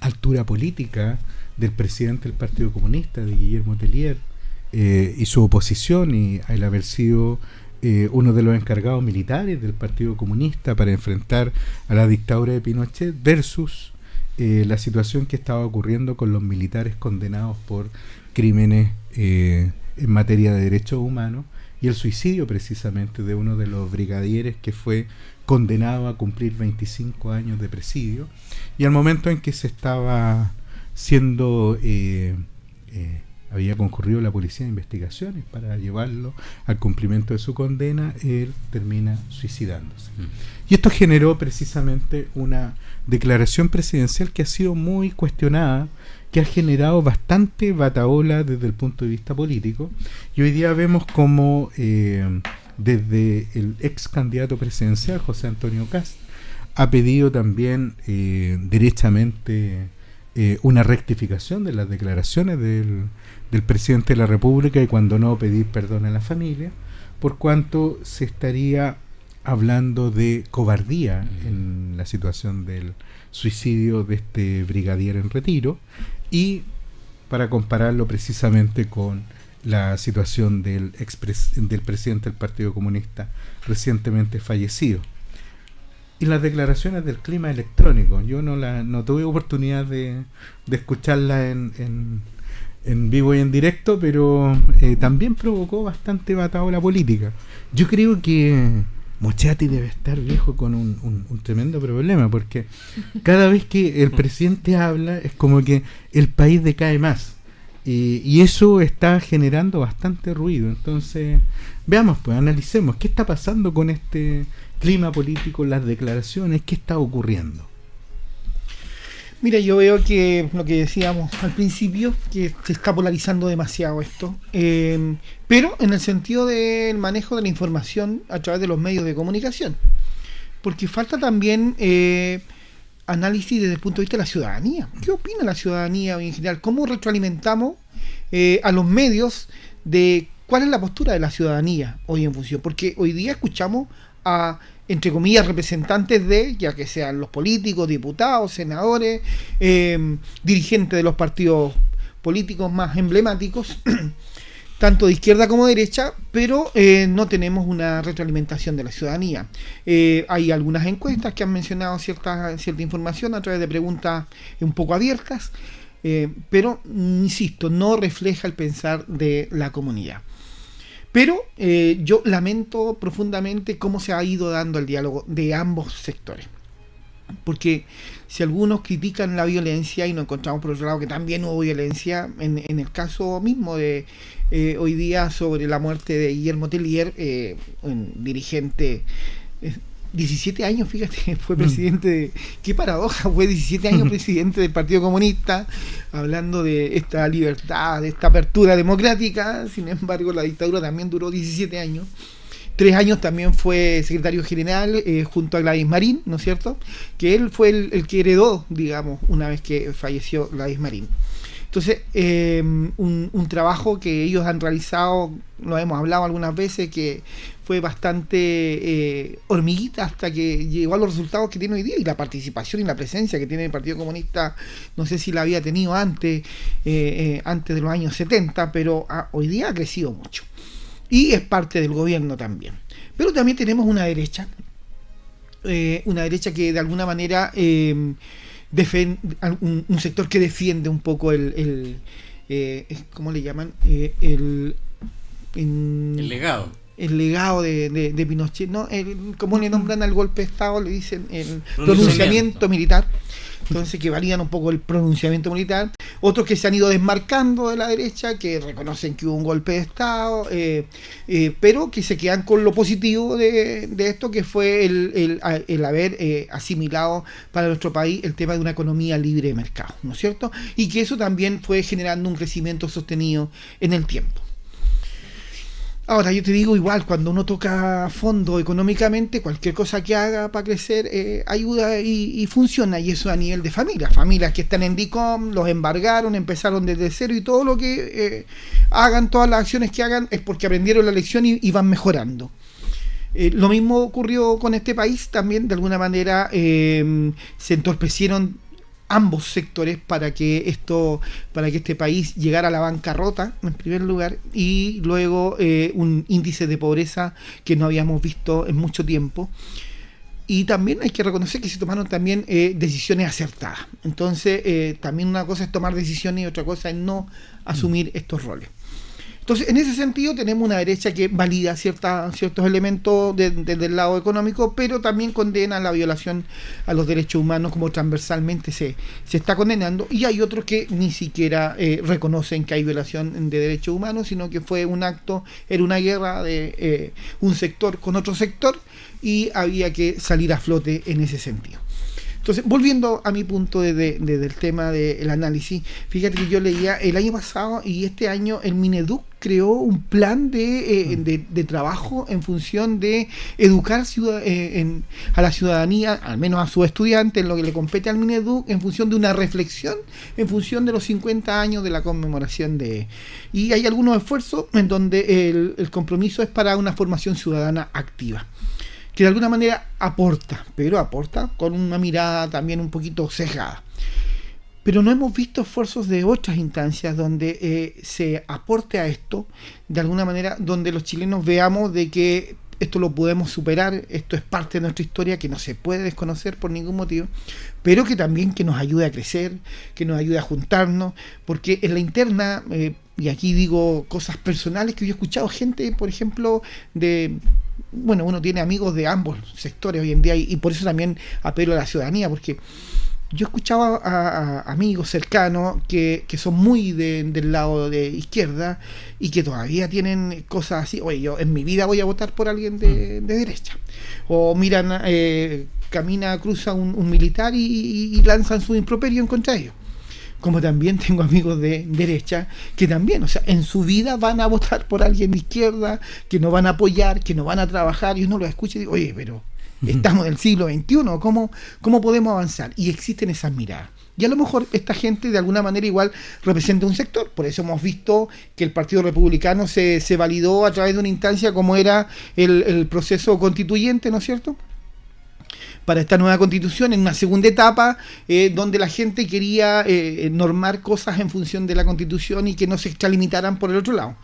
S2: altura política del presidente del Partido Comunista, de Guillermo Tellier, y su oposición, y el haber sido uno de los encargados militares del Partido Comunista para enfrentar a la dictadura de Pinochet, versus la situación que estaba ocurriendo con los militares condenados por crímenes en materia de derechos humanos, y el suicidio precisamente de uno de los brigadieres que fue condenado a cumplir 25 años de presidio, y al momento en que se estaba siendo había concurrido la policía de investigaciones para llevarlo al cumplimiento de su condena, él termina suicidándose. Y esto generó precisamente una declaración presidencial que ha sido muy cuestionada, que ha generado bastante batahola desde el punto de vista político, y hoy día vemos como desde el ex candidato presidencial José Antonio Kast ha pedido también derechamente una rectificación de las declaraciones del presidente de la República, y cuando no, pedir perdón a la familia, por cuanto se estaría hablando de cobardía en la situación del suicidio de este brigadier en retiro, y para compararlo precisamente con la situación del presidente del Partido Comunista recientemente fallecido. Y las declaraciones del clima electrónico, yo no tuve oportunidad de escucharla en vivo y en directo, pero también provocó bastante batahola política. Yo creo que Mochati debe estar viejo con un tremendo problema, porque cada vez que el presidente habla es como que el país decae más. Y eso está generando bastante ruido. Entonces, veamos, pues analicemos qué está pasando con este clima político, las declaraciones, qué está ocurriendo.
S3: Mira, yo veo que lo que decíamos al principio, que se está polarizando demasiado esto, pero en el sentido del manejo de la información a través de los medios de comunicación, porque falta también análisis desde el punto de vista de la ciudadanía. ¿Qué opina la ciudadanía en general? ¿Cómo retroalimentamos a los medios de cuál es la postura de la ciudadanía hoy en función? Porque hoy día escuchamos a, entre comillas, representantes de, ya que sean los políticos, diputados, senadores, dirigentes de los partidos políticos más emblemáticos, tanto de izquierda como de derecha, pero no tenemos una retroalimentación de la ciudadanía. Hay algunas encuestas que han mencionado cierta información a través de preguntas un poco abiertas, pero, insisto, no refleja el pensar de la comunidad. Pero yo lamento profundamente cómo se ha ido dando el diálogo de ambos sectores. Porque si algunos critican la violencia, y nos encontramos por otro lado que también hubo violencia, en el caso mismo de hoy día sobre la muerte de Guillermo Tellier, un dirigente, 17 años, fíjate, fue presidente qué paradoja, fue 17 años presidente del Partido Comunista, hablando de esta libertad, de esta apertura democrática. Sin embargo, la dictadura también duró 17 años. 3 años también fue secretario general junto a Gladys Marín, ¿no es cierto? Que él fue el que heredó, digamos, una vez que falleció Gladys Marín. Entonces, un trabajo que ellos han realizado, lo hemos hablado algunas veces, que fue bastante hormiguita hasta que llegó a los resultados que tiene hoy día, y la participación y la presencia que tiene el Partido Comunista, no sé si la había tenido antes de los años 70, pero hoy día ha crecido mucho. Y es parte del gobierno también. Pero también tenemos una derecha que de alguna manera un sector que defiende un poco ¿cómo le llaman? El
S4: legado.
S3: El legado de Pinochet, ¿no? ¿Cómo le nombran al golpe de Estado? Le dicen el pronunciamiento militar. Entonces, que validan un poco el pronunciamiento militar. Otros que se han ido desmarcando de la derecha, que reconocen que hubo un golpe de Estado, pero que se quedan con lo positivo de esto, que fue el haber asimilado para nuestro país el tema de una economía libre de mercado, ¿no es cierto? Y que eso también fue generando un crecimiento sostenido en el tiempo. Ahora, yo te digo, igual, cuando uno toca fondo económicamente, cualquier cosa que haga para crecer ayuda y funciona, y eso a nivel de familias que están en DICOM, los embargaron, empezaron desde cero, y todo lo que hagan, todas las acciones que hagan, es porque aprendieron la lección y van mejorando. Lo mismo ocurrió con este país, también de alguna manera se entorpecieron ambos sectores para que este país llegara a la bancarrota en primer lugar, y luego un índice de pobreza que no habíamos visto en mucho tiempo. Y también hay que reconocer que se tomaron también decisiones acertadas. Entonces también una cosa es tomar decisiones y otra cosa es no asumir estos roles. Entonces, en ese sentido, tenemos una derecha que valida ciertos elementos desde el lado económico, pero también condena la violación a los derechos humanos, como transversalmente se está condenando, y hay otros que ni siquiera reconocen que hay violación de derechos humanos, sino que fue un acto, era una guerra de un sector con otro sector, y había que salir a flote en ese sentido. Entonces, volviendo a mi punto del tema del análisis, fíjate que yo leía el año pasado y este año el Mineduc creó un plan de trabajo en función de educar a la ciudadanía, al menos a sus estudiantes, en lo que le compete al Mineduc, en función de una reflexión, en función de los 50 años de la conmemoración y hay algunos esfuerzos en donde el compromiso es para una formación ciudadana activa, que de alguna manera aporta con una mirada también un poquito sesgada. Pero no hemos visto esfuerzos de otras instancias donde se aporte a esto, de alguna manera, donde los chilenos veamos de que esto lo podemos superar, esto es parte de nuestra historia que no se puede desconocer por ningún motivo, pero que también que nos ayude a crecer, que nos ayude a juntarnos, porque en la interna, y aquí digo cosas personales que yo he escuchado gente, por ejemplo, uno tiene amigos de ambos sectores hoy en día, y por eso también apelo a la ciudadanía, porque yo escuchaba a amigos cercanos que son muy del lado de izquierda y que todavía tienen cosas así. Oye, yo en mi vida voy a votar por alguien de derecha. O miran, cruza un militar y lanzan su improperio en contra de ellos. Como también tengo amigos de derecha que también, o sea, en su vida van a votar por alguien de izquierda, que no van a apoyar, que no van a trabajar, y uno lo escucha y dice, oye, pero estamos en el siglo XXI, ¿cómo podemos avanzar? Y existen esas miradas. Y a lo mejor esta gente de alguna manera igual representa un sector. Por eso hemos visto que el Partido Republicano se validó a través de una instancia como era el proceso constituyente, ¿no es cierto?, para esta nueva constitución, en una segunda etapa, donde la gente quería normar cosas en función de la constitución y que no se extralimitaran por el otro lado.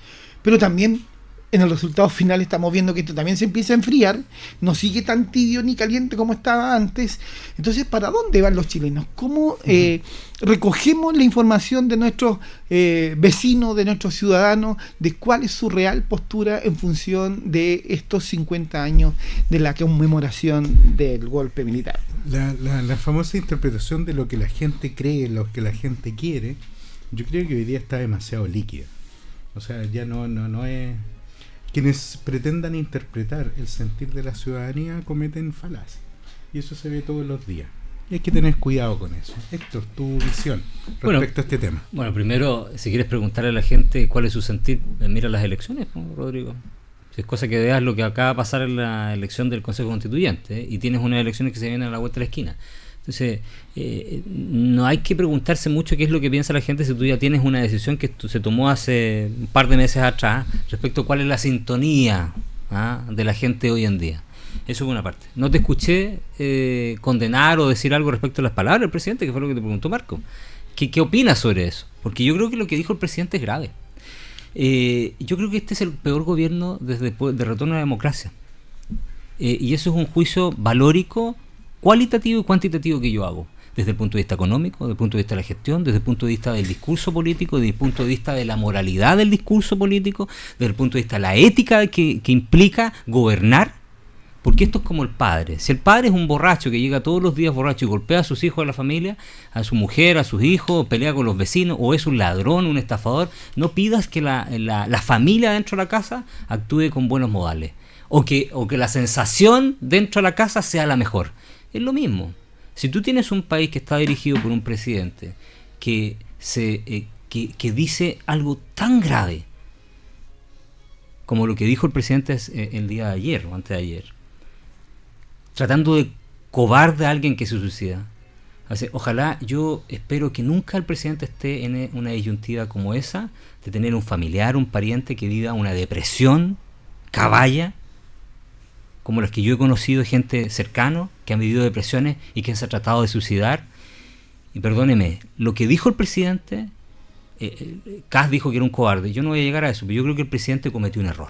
S3: Pero también en el resultado final estamos viendo que esto también se empieza a enfriar, no sigue tan tibio ni caliente como estaba antes. Entonces, ¿para dónde van los chilenos? ¿Cómo recogemos la información de nuestros vecinos, de nuestros ciudadanos, de cuál es su real postura en función de estos 50 años de la conmemoración del golpe militar?
S2: La famosa interpretación de lo que la gente cree, lo que la gente quiere, yo creo que hoy día está demasiado líquida. O sea, ya no es... Quienes pretendan interpretar el sentir de la ciudadanía cometen falacias. Y eso se ve todos los días. Y hay que tener cuidado con eso. Héctor, tu visión respecto a este tema.
S4: Bueno, primero, si quieres preguntarle a la gente cuál es su sentir, mira las elecciones, ¿no, Rodrigo? Si es cosa que veas lo que acaba de pasar en la elección del Consejo Constituyente, y tienes unas elecciones que se vienen a la vuelta de la esquina. Entonces, no hay que preguntarse mucho qué es lo que piensa la gente si tú ya tienes una decisión que se tomó hace un par de meses atrás respecto a cuál es la sintonía de la gente hoy en día. Eso es una parte. No te escuché condenar o decir algo respecto a las palabras del presidente, que fue lo que te preguntó Marco. ¿Qué opinas sobre eso? Porque yo creo que lo que dijo el presidente es grave. Yo creo que este es el peor gobierno desde el retorno a la democracia. Y eso es un juicio valórico, cualitativo y cuantitativo que yo hago, desde el punto de vista económico, desde el punto de vista de la gestión, desde el punto de vista del discurso político, desde el punto de vista de la moralidad del discurso político, desde el punto de vista de la ética que implica gobernar, porque esto es como el padre. Si el padre es un borracho que llega todos los días borracho y golpea a sus hijos, a la familia, a su mujer, a sus hijos, pelea con los vecinos, o es un ladrón, un estafador, no pidas que la familia dentro de la casa actúe con buenos modales, o que la sensación dentro de la casa sea la mejor. Es lo mismo. Si tú tienes un país que está dirigido por un presidente que dice algo tan grave como lo que dijo el presidente el día de ayer o antes de ayer, tratando de cobarde a alguien que se suicida. Ojalá, yo espero que nunca el presidente esté en una disyuntiva como esa, de tener un familiar, un pariente que viva una depresión caballa, como las que yo he conocido, gente cercana que han vivido depresiones y que se ha tratado de suicidar. Y perdóneme, lo que dijo el presidente, Kast dijo que era un cobarde. Yo no voy a llegar a eso, pero yo creo que el presidente cometió un error.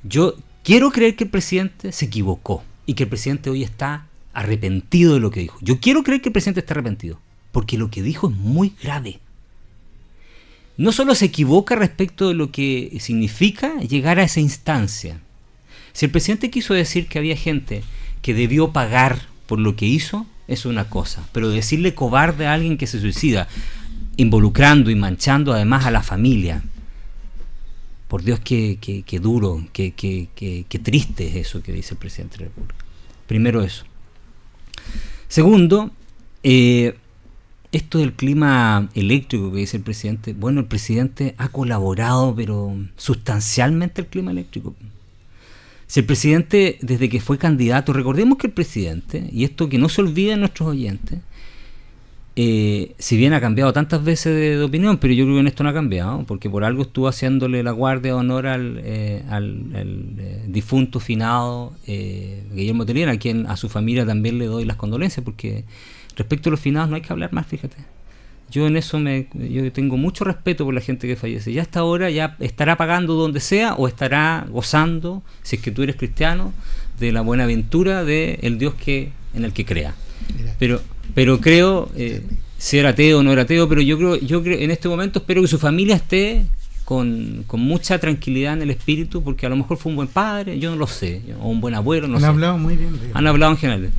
S4: Yo quiero creer que el presidente se equivocó y que el presidente hoy está arrepentido de lo que dijo. Yo quiero creer que el presidente está arrepentido, porque lo que dijo es muy grave. No solo se equivoca respecto de lo que significa llegar a esa instancia. Si el presidente quiso decir que había gente que debió pagar por lo que hizo, eso es una cosa. Pero decirle cobarde a alguien que se suicida, involucrando y manchando además a la familia, por Dios, qué duro, qué triste es eso que dice el presidente de la República. Primero eso. Segundo, esto del clima eléctrico que dice el presidente. Bueno, el presidente ha colaborado, pero sustancialmente, el clima eléctrico. Si el presidente, desde que fue candidato, recordemos que el presidente, y esto que no se olvide en nuestros oyentes, si bien ha cambiado tantas veces de opinión, pero yo creo que en esto no ha cambiado, porque por algo estuvo haciéndole la guardia de honor al difunto finado Guillermo Telier, a quien a su familia también le doy las condolencias, porque respecto a los finados no hay que hablar más, fíjate. Yo en eso yo tengo mucho respeto por la gente que fallece. Ya hasta ahora ya estará pagando donde sea o estará gozando, si es que tú eres cristiano, de la buena aventura del Dios en el que crea. Pero creo, si era ateo o no era ateo, pero yo creo en este momento espero que su familia esté con mucha tranquilidad en el espíritu, porque a lo mejor fue un buen padre, yo no lo sé, o un buen abuelo, no sé.
S2: Han hablado muy bien de él.
S4: Han hablado en general.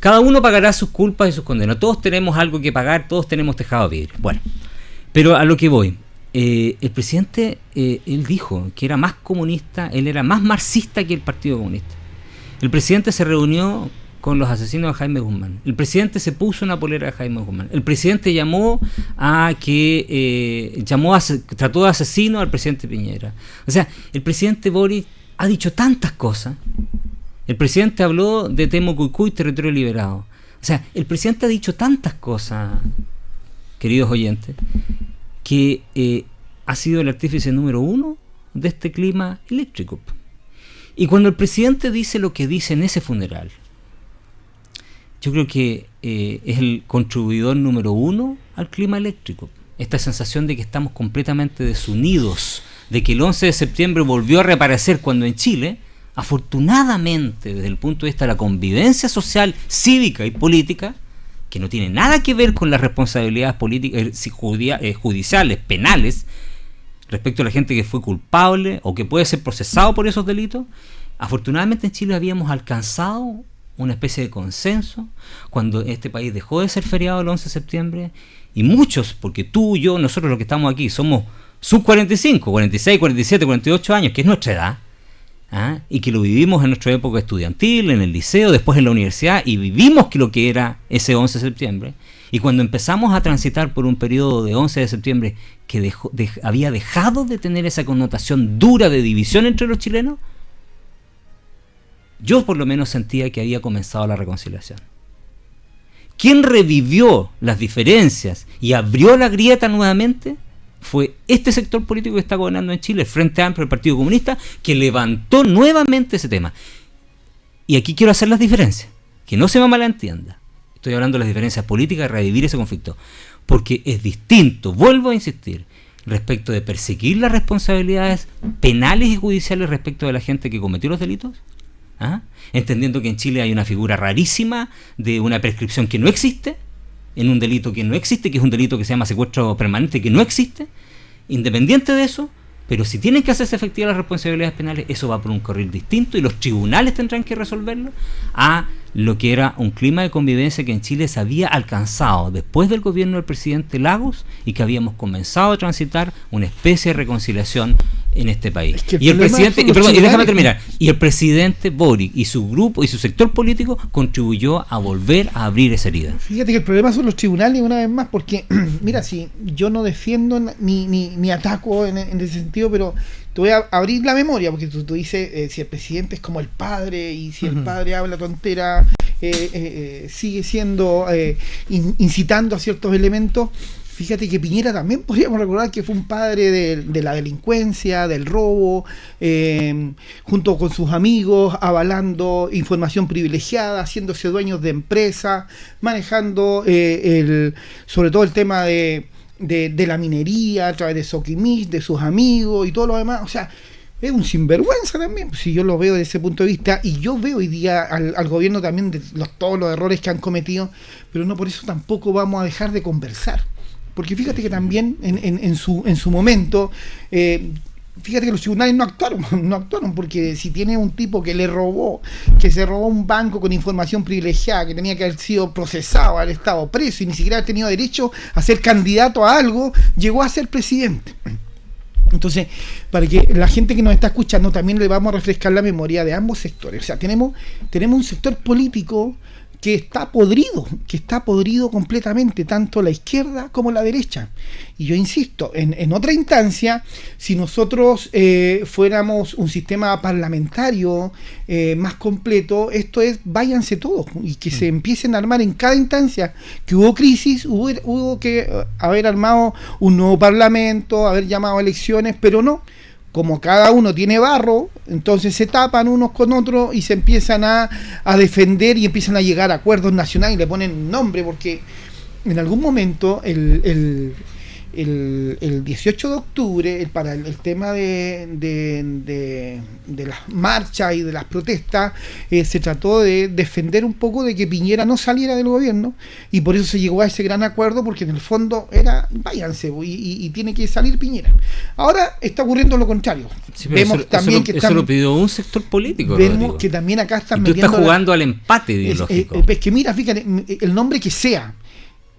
S4: Cada uno pagará sus culpas y sus condenas. Todos tenemos algo que pagar, todos tenemos tejado de vidrio. Bueno, pero a lo que voy. El presidente, él dijo que era más comunista, él era más marxista que el Partido Comunista. El presidente se reunió con los asesinos de Jaime Guzmán. El presidente se puso una polera de Jaime Guzmán. El presidente trató de asesino al presidente Piñera. O sea, el presidente Boric ha dicho tantas cosas. El presidente habló de Temucuicú y territorio liberado. O sea, el presidente ha dicho tantas cosas, queridos oyentes, que ha sido el artífice número 1 de este clima eléctrico. Y cuando el presidente dice lo que dice en ese funeral, yo creo que es el contribuidor número 1 al clima eléctrico. Esta sensación de que estamos completamente desunidos, de que el 11 de septiembre volvió a reaparecer cuando en Chile, afortunadamente, desde el punto de vista de la convivencia social, cívica y política, que no tiene nada que ver con las responsabilidades políticas, judiciales, penales, respecto a la gente que fue culpable o que puede ser procesado por esos delitos, afortunadamente en Chile habíamos alcanzado una especie de consenso cuando este país dejó de ser feriado el 11 de septiembre y muchos, porque tú, yo, nosotros los que estamos aquí somos sub 45, 46, 47, 48 años, que es nuestra edad, y que lo vivimos en nuestra época estudiantil, en el liceo, después en la universidad, y vivimos lo que era ese 11 de septiembre, y cuando empezamos a transitar por un periodo de 11 de septiembre que había dejado de tener esa connotación dura de división entre los chilenos, yo por lo menos sentía que había comenzado la reconciliación. ¿Quién revivió las diferencias y abrió la grieta nuevamente? Fue este sector político que está gobernando en Chile, el Frente Amplio, el Partido Comunista, que levantó nuevamente ese tema. Y aquí quiero hacer las diferencias, que no se me malentienda. Estoy hablando de las diferencias políticas, revivir ese conflicto, porque es distinto, vuelvo a insistir, respecto de perseguir las responsabilidades penales y judiciales respecto de la gente que cometió los delitos, entendiendo que en Chile hay una figura rarísima de una prescripción que no existe, en un delito que no existe, que es un delito que se llama secuestro permanente, que no existe, independiente de eso, pero si tienen que hacerse efectivas las responsabilidades penales, eso va por un carril distinto y los tribunales tendrán que resolverlo a lo que era un clima de convivencia que en Chile se había alcanzado después del gobierno del presidente Lagos y que habíamos comenzado a transitar una especie de reconciliación en este país. Es que y el presidente, déjame terminar, y el presidente Boric y su grupo y su sector político contribuyó a volver a abrir esa herida.
S3: Fíjate que el problema son los tribunales una vez más, porque mira, si yo no defiendo ni ataco en ese sentido, pero te voy a abrir la memoria, porque tú dices, si el presidente es como el padre, y si el padre habla tontera, sigue siendo, incitando a ciertos elementos. Fíjate que Piñera también podríamos recordar que fue un padre de la delincuencia, del robo, junto con sus amigos, avalando información privilegiada, haciéndose dueños de empresas, manejando sobre todo el tema de la minería a través de Soquimich, de sus amigos y todo lo demás. O sea, es un sinvergüenza también, si yo lo veo desde ese punto de vista, y yo veo hoy día al gobierno también de todos los errores que han cometido, pero no por eso tampoco vamos a dejar de conversar, porque fíjate que también en su momento, fíjate que los tribunales no actuaron, porque si tiene un tipo que se robó un banco con información privilegiada, que tenía que haber sido procesado, haber estado preso y ni siquiera haber tenido derecho a ser candidato a algo, llegó a ser presidente. Entonces, para que la gente que nos está escuchando también le vamos a refrescar la memoria de ambos sectores. O sea, tenemos un sector político que está podrido completamente, tanto la izquierda como la derecha. Y yo insisto, en otra instancia, si nosotros fuéramos un sistema parlamentario más completo, esto es, váyanse todos, y que se empiecen a armar en cada instancia que hubo crisis, hubo que haber armado un nuevo parlamento, haber llamado a elecciones, pero no. Como cada uno tiene barro, entonces se tapan unos con otros y se empiezan a defender y empiezan a llegar a acuerdos nacionales y le ponen nombre, porque en algún momento el 18 de octubre, para el tema de las marchas y de las protestas, se trató de defender un poco de que Piñera no saliera del gobierno, y por eso se llegó a ese gran acuerdo, porque en el fondo era, váyanse, y tiene que salir Piñera. Ahora está ocurriendo lo contrario.
S4: Sí,
S3: vemos
S4: eso,
S3: también
S4: eso,
S3: que
S4: eso lo pidió un sector político.
S3: vemos
S4: Rodrigo,
S3: que también acá están
S4: y tú
S3: metiendo
S4: estás jugando al empate ideológico.
S3: es que mira, fíjate, el nombre que sea,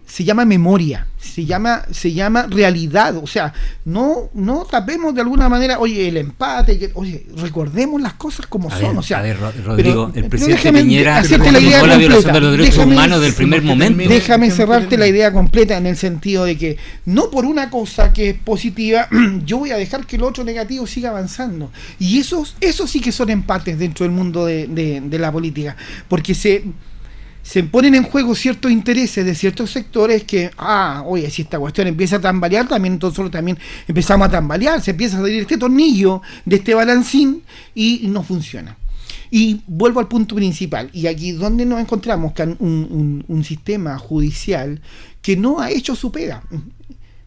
S3: se llama memoria, se llama realidad, o sea, no tapemos de alguna manera, oye, el empate, oye, recordemos las cosas como son, o sea,
S4: Rodrigo,
S3: pero,
S4: el presidente
S3: déjame
S4: Piñera
S3: hacerte la idea
S4: negó la violación
S3: completa.
S4: de los derechos humanos del primer momento.
S3: Déjame cerrarte la idea completa, en el sentido de que no por una cosa que es positiva yo voy a dejar que el otro negativo siga avanzando, y eso sí que son empates dentro del mundo de la política, porque se ponen en juego ciertos intereses de ciertos sectores que, oye, si esta cuestión empieza a tambalear, también nosotros también empezamos a tambalear, se empieza a salir este tornillo de este balancín y no funciona. Y vuelvo al punto principal, y aquí donde nos encontramos con un sistema judicial que no ha hecho su pega,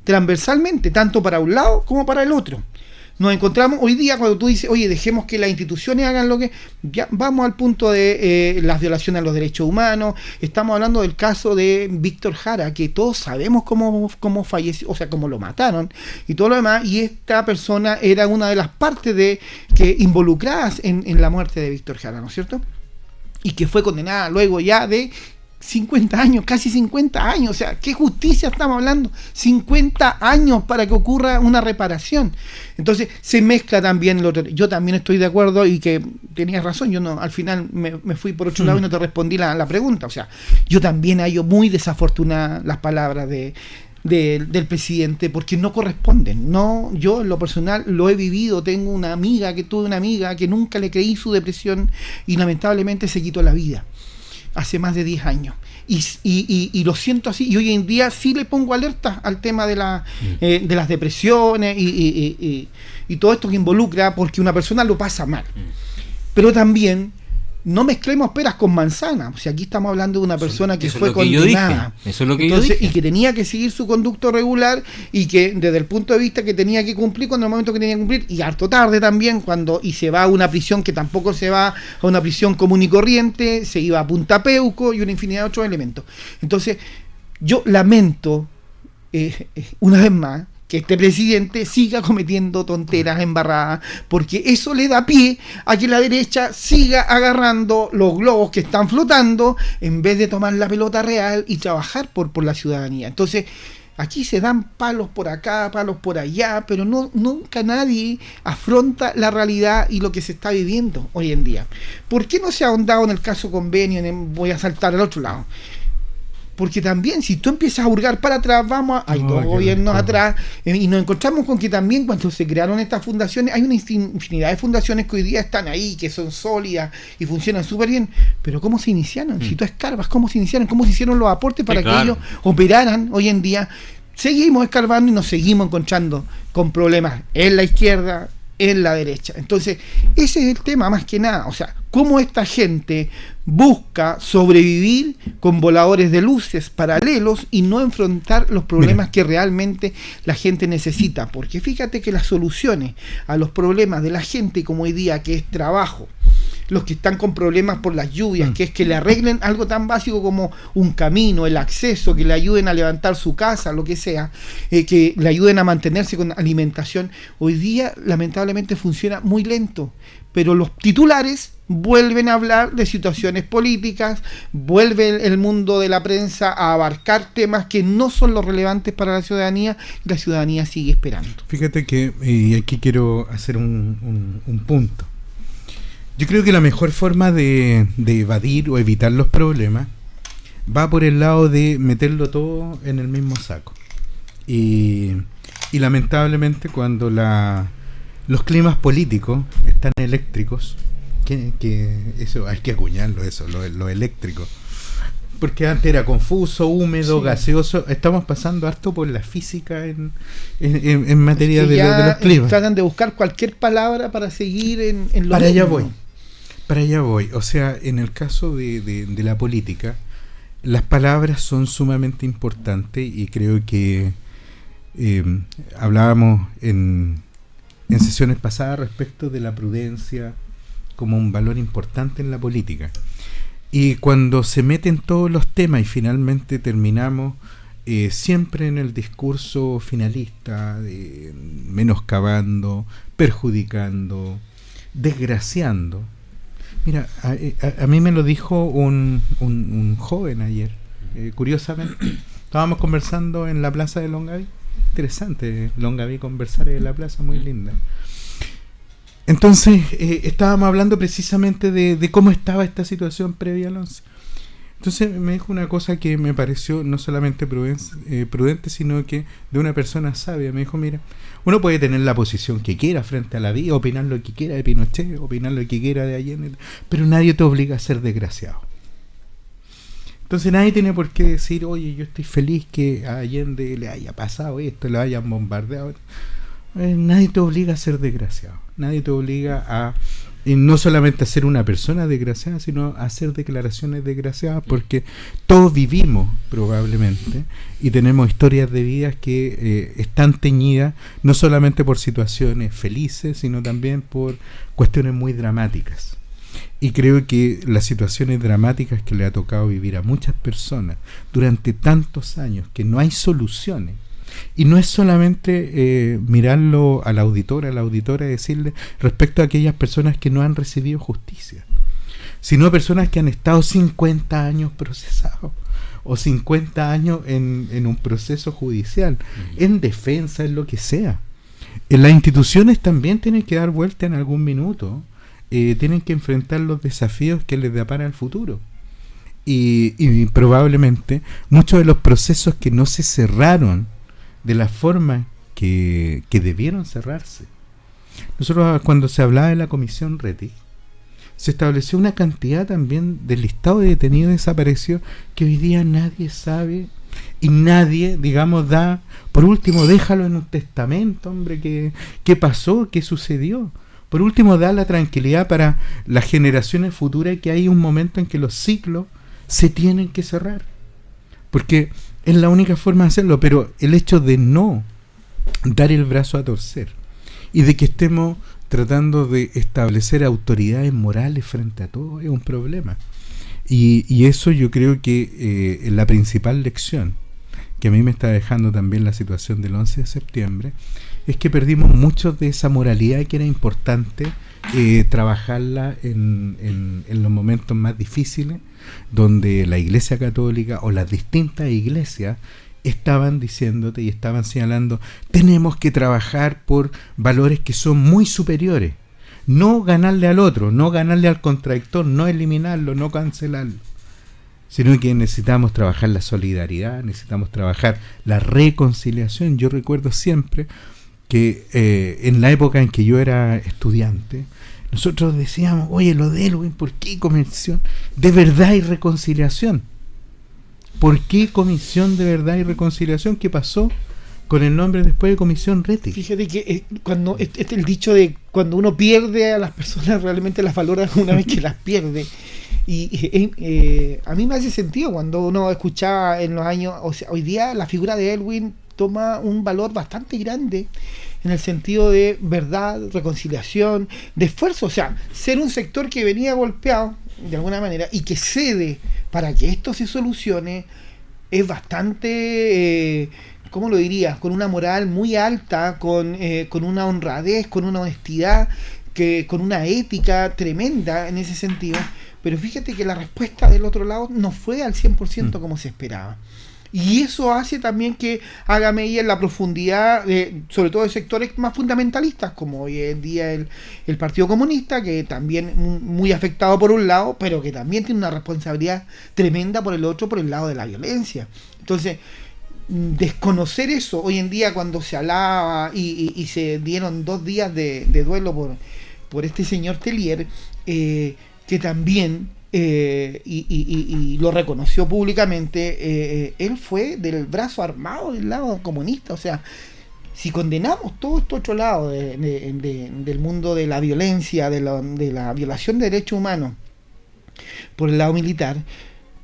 S3: transversalmente, tanto para un lado como para el otro. Nos encontramos hoy día cuando tú dices, oye, dejemos que las instituciones hagan lo que... Ya vamos al punto de las violaciones a los derechos humanos. Estamos hablando del caso de Víctor Jara, que todos sabemos cómo falleció, o sea, cómo lo mataron y todo lo demás, y esta persona era una de las partes que involucradas en la muerte de Víctor Jara, ¿no es cierto? Y que fue condenada luego ya de 50 años, casi 50 años, o sea, ¿qué justicia estamos hablando? 50 años para que ocurra una reparación. Entonces se mezcla también lo otro. Yo también estoy de acuerdo, y que tenías razón, yo no, al final me fui por otro lado y no te respondí la pregunta. O sea, yo también hallo muy desafortunadas las palabras del presidente, porque no corresponden. No, yo en lo personal lo he vivido. Tuve una amiga que nunca le creí su depresión, y lamentablemente se quitó la vida hace más de 10 años. Y lo siento así, y hoy en día sí le pongo alerta al tema de las depresiones y todo esto que involucra, porque una persona lo pasa mal. Pero también no mezclemos peras con manzanas. O sea, aquí estamos hablando de una persona que fue condenada.
S4: Eso es lo que yo dije.
S3: Y que tenía que seguir su conducto regular, y que desde el punto de vista que tenía que cumplir cuando el momento que tenía que cumplir, y harto tarde también, y se va a una prisión que tampoco se va a una prisión común y corriente, se iba a Punta Peuco y una infinidad de otros elementos. Entonces, yo lamento, una vez más, que este presidente siga cometiendo tonteras embarradas, porque eso le da pie a que la derecha siga agarrando los globos que están flotando, en vez de tomar la pelota real y trabajar por la ciudadanía. Entonces, aquí se dan palos por acá, palos por allá, pero nunca nadie afronta la realidad y lo que se está viviendo hoy en día. ¿Por qué no se ha ahondado en el caso Convenio? Voy a saltar al otro lado. Porque también, si tú empiezas a hurgar para atrás, hay dos gobiernos atrás, y nos encontramos con que también cuando se crearon estas fundaciones, hay una infinidad de fundaciones que hoy día están ahí, que son sólidas y funcionan súper bien. Pero ¿cómo se iniciaron? Si tú escarbas, ¿cómo se iniciaron? ¿Cómo se hicieron los aportes para que ellos operaran hoy en día? Seguimos escarbando y nos seguimos encontrando con problemas en la izquierda, en la derecha. Entonces, ese es el tema más que nada. O sea, cómo esta gente busca sobrevivir con voladores de luces paralelos y no enfrentar los problemas que realmente la gente necesita. Porque fíjate que las soluciones a los problemas de la gente como hoy día, que es trabajo, los que están con problemas por las lluvias, que es que le arreglen algo tan básico como un camino, el acceso, que le ayuden a levantar su casa, lo que sea, que le ayuden a mantenerse con alimentación, hoy día lamentablemente funciona muy lento. Pero los titulares vuelven a hablar de situaciones políticas, vuelve el mundo de la prensa a abarcar temas que no son los relevantes para la ciudadanía, y la ciudadanía sigue esperando.
S2: Fíjate que, y aquí quiero hacer un punto. Yo creo que la mejor forma de evadir o evitar los problemas va por el lado de meterlo todo en el mismo saco. Y lamentablemente cuando los climas políticos están eléctricos, que eso hay que acuñarlo, lo eléctrico, porque antes era confuso, húmedo, gaseoso. Estamos pasando harto por la física en materia de los climas.
S3: Tratan de buscar cualquier palabra para seguir en lo
S2: para allá voy. O sea, en el caso de la política, las palabras son sumamente importantes, y creo que Hablábamos en sesiones pasadas respecto de la prudencia como un valor importante en la política. Y cuando se meten todos los temas y finalmente terminamos siempre en el discurso finalista, menoscabando, perjudicando, desgraciando. Mira, a mí me lo dijo un joven ayer, curiosamente. Estábamos conversando en la plaza de Longaví. Interesante, Longaví, conversar en la plaza, muy linda. Entonces, estábamos hablando precisamente de cómo estaba esta situación previa al 11. Entonces me dijo una cosa que me pareció no solamente prudente, sino que de una persona sabia. Me dijo, mira, uno puede tener la posición que quiera frente a la vida, opinar lo que quiera de Pinochet, opinar lo que quiera de Allende, pero nadie te obliga a ser desgraciado. Entonces nadie tiene por qué decir, oye, yo estoy feliz que a Allende le haya pasado esto, le hayan bombardeado. Nadie te obliga a ser desgraciado. Nadie te obliga a no solamente a ser una persona desgraciada, sino a hacer declaraciones desgraciadas, porque todos vivimos probablemente y tenemos historias de vidas que están teñidas no solamente por situaciones felices, sino también por cuestiones muy dramáticas. Y creo que las situaciones dramáticas que le ha tocado vivir a muchas personas durante tantos años, que no hay soluciones, y no es solamente mirarlo a la auditora y decirle respecto a aquellas personas que no han recibido justicia, sino personas que han estado 50 años procesados o 50 años en un proceso judicial, en defensa, en lo que sea. Las instituciones también tienen que dar vuelta en algún minuto, tienen que enfrentar los desafíos que les depara el futuro. Y probablemente muchos de los procesos que no se cerraron de la forma que debieron cerrarse. Nosotros, cuando se hablaba de la comisión Rettig, se estableció una cantidad también del listado de detenidos desaparecidos que hoy día nadie sabe y nadie, digamos, da, por último, déjalo en un testamento, hombre, qué pasó, qué sucedió. Por último, da la tranquilidad para las generaciones futuras que hay un momento en que los ciclos se tienen que cerrar. Porque es la única forma de hacerlo, pero el hecho de no dar el brazo a torcer y de que estemos tratando de establecer autoridades morales frente a todo es un problema. Y eso yo creo que la principal lección que a mí me está dejando también la situación del 11 de septiembre es que perdimos mucho de esa moralidad que era importante trabajarla en los momentos más difíciles, donde la Iglesia Católica o las distintas iglesias estaban diciéndote y estaban señalando, tenemos que trabajar por valores que son muy superiores, no ganarle al otro, no ganarle al contradictor, no eliminarlo, no cancelarlo, sino que necesitamos trabajar la solidaridad, necesitamos trabajar la reconciliación. Yo recuerdo siempre que en la época en que yo era estudiante, nosotros decíamos, oye, lo de Elwin, ¿por qué comisión de verdad y reconciliación? ¿Por qué comisión de verdad y reconciliación? ¿Qué pasó con el nombre después de comisión Rettig?
S3: Fíjate que cuando el dicho de cuando uno pierde a las personas realmente las valora una vez que las pierde. Y a mí me hace sentido cuando uno escuchaba en los años, o sea, hoy día la figura de Elwin toma un valor bastante grande en el sentido de verdad, reconciliación, de esfuerzo, o sea, ser un sector que venía golpeado de alguna manera y que cede para que esto se solucione es bastante, ¿cómo lo diría? Con una moral muy alta, con una honradez, con una honestidad, con una ética tremenda en ese sentido. Pero fíjate que la respuesta del otro lado no fue al 100% como se esperaba. Y eso hace también que haga medida en la profundidad, sobre todo de sectores más fundamentalistas, como hoy en día el Partido Comunista, que también muy afectado por un lado, pero que también tiene una responsabilidad tremenda por el otro, por el lado de la violencia. Entonces, desconocer eso, hoy en día cuando se hablaba y se dieron 2 días de duelo por este señor Tellier, que también... y lo reconoció públicamente, él fue del brazo armado del lado comunista. O sea, si condenamos todo este otro lado del mundo de la violencia, de la violación de derechos humanos por el lado militar,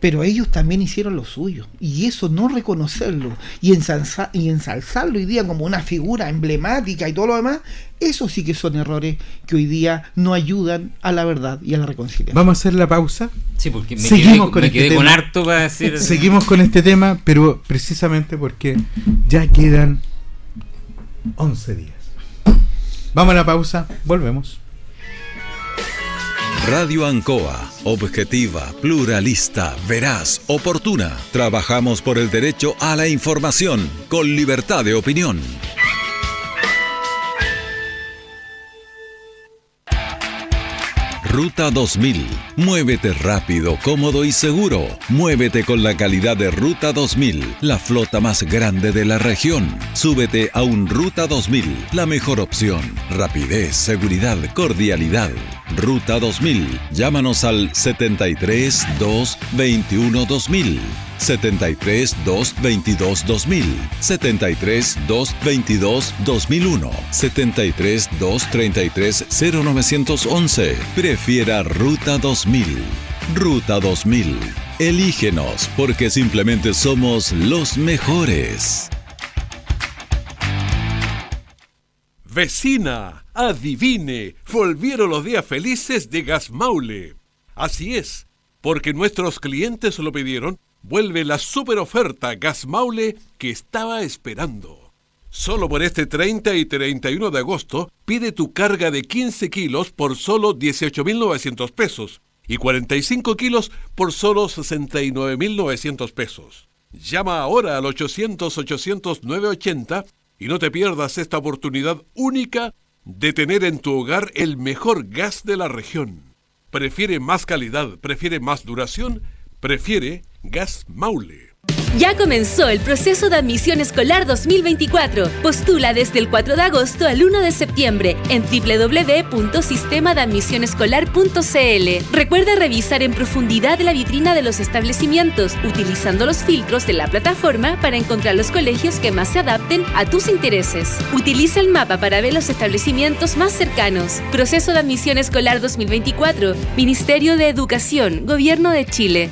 S3: pero ellos también hicieron lo suyo, y eso no reconocerlo y ensalzarlo hoy día como una figura emblemática y todo lo demás, eso sí que son errores que hoy día no ayudan a la verdad y a la reconciliación.
S2: Vamos a hacer la pausa.
S4: Sí, porque
S2: me
S4: quedé con harto para decir.
S2: Seguimos con este tema, pero precisamente porque ya quedan 11 días. Vamos a la pausa, volvemos.
S1: Radio Ancoa, objetiva, pluralista, veraz, oportuna. Trabajamos por el derecho a la información, con libertad de opinión. Ruta 2000. Muévete rápido, cómodo y seguro. Muévete con la calidad de Ruta 2000, la flota más grande de la región. Súbete a un Ruta 2000, la mejor opción. Rapidez, seguridad, cordialidad. Ruta 2000. Llámanos al 73 2 21 2000. 73 222 2000, 73 222 2001, 73 233 0911. Prefiera Ruta 2000. Ruta 2000. Elígenos porque simplemente somos los mejores.
S5: Vecina, adivine, volvieron los días felices de Gas Maule. Así es, porque nuestros clientes lo pidieron. Vuelve la super oferta Gas Maule que estaba esperando. Solo por este 30 y 31 de agosto, pide tu carga de 15 kilos por solo 18.900 pesos y 45 kilos por solo 69.900 pesos. Llama ahora al 800-800-980 y no te pierdas esta oportunidad única de tener en tu hogar el mejor gas de la región. Prefiere más calidad, prefiere más duración, prefiere Gas Maule.
S6: Ya comenzó el proceso de admisión escolar 2024. Postula desde el 4 de agosto al 1 de septiembre en www.sistemadeadmisionescolar.cl. Recuerda revisar en profundidad la vitrina de los establecimientos, utilizando los filtros de la plataforma para encontrar los colegios que más se adapten a tus intereses. Utiliza el mapa para ver los establecimientos más cercanos. Proceso de admisión escolar 2024. Ministerio de Educación, Gobierno de Chile.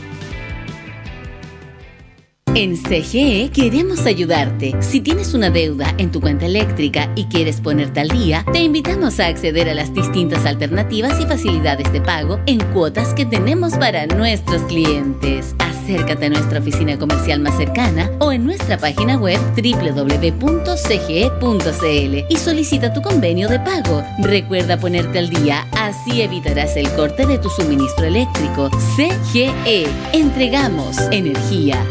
S7: En CGE queremos ayudarte. Si tienes una deuda en tu cuenta eléctrica y quieres ponerte al día, te invitamos a acceder a las distintas alternativas y facilidades de pago en cuotas que tenemos para nuestros clientes. Acércate a nuestra oficina comercial más cercana o en nuestra página web www.cge.cl y solicita tu convenio de pago. Recuerda ponerte al día, así evitarás el corte de tu suministro eléctrico. CGE. Entregamos energía.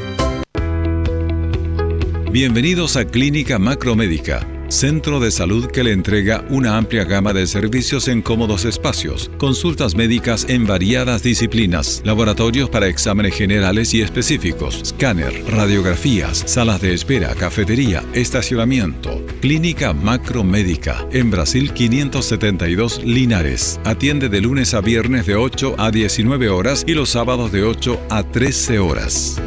S1: Bienvenidos a Clínica Macromédica, centro de salud que le entrega una amplia gama de servicios en cómodos espacios, consultas médicas en variadas disciplinas, laboratorios para exámenes generales y específicos, escáner, radiografías, salas de espera, cafetería, estacionamiento. Clínica Macromédica, en Brasil 572 Linares. Atiende de lunes a viernes de 8 a 19 horas y los sábados de 8 a 13 horas.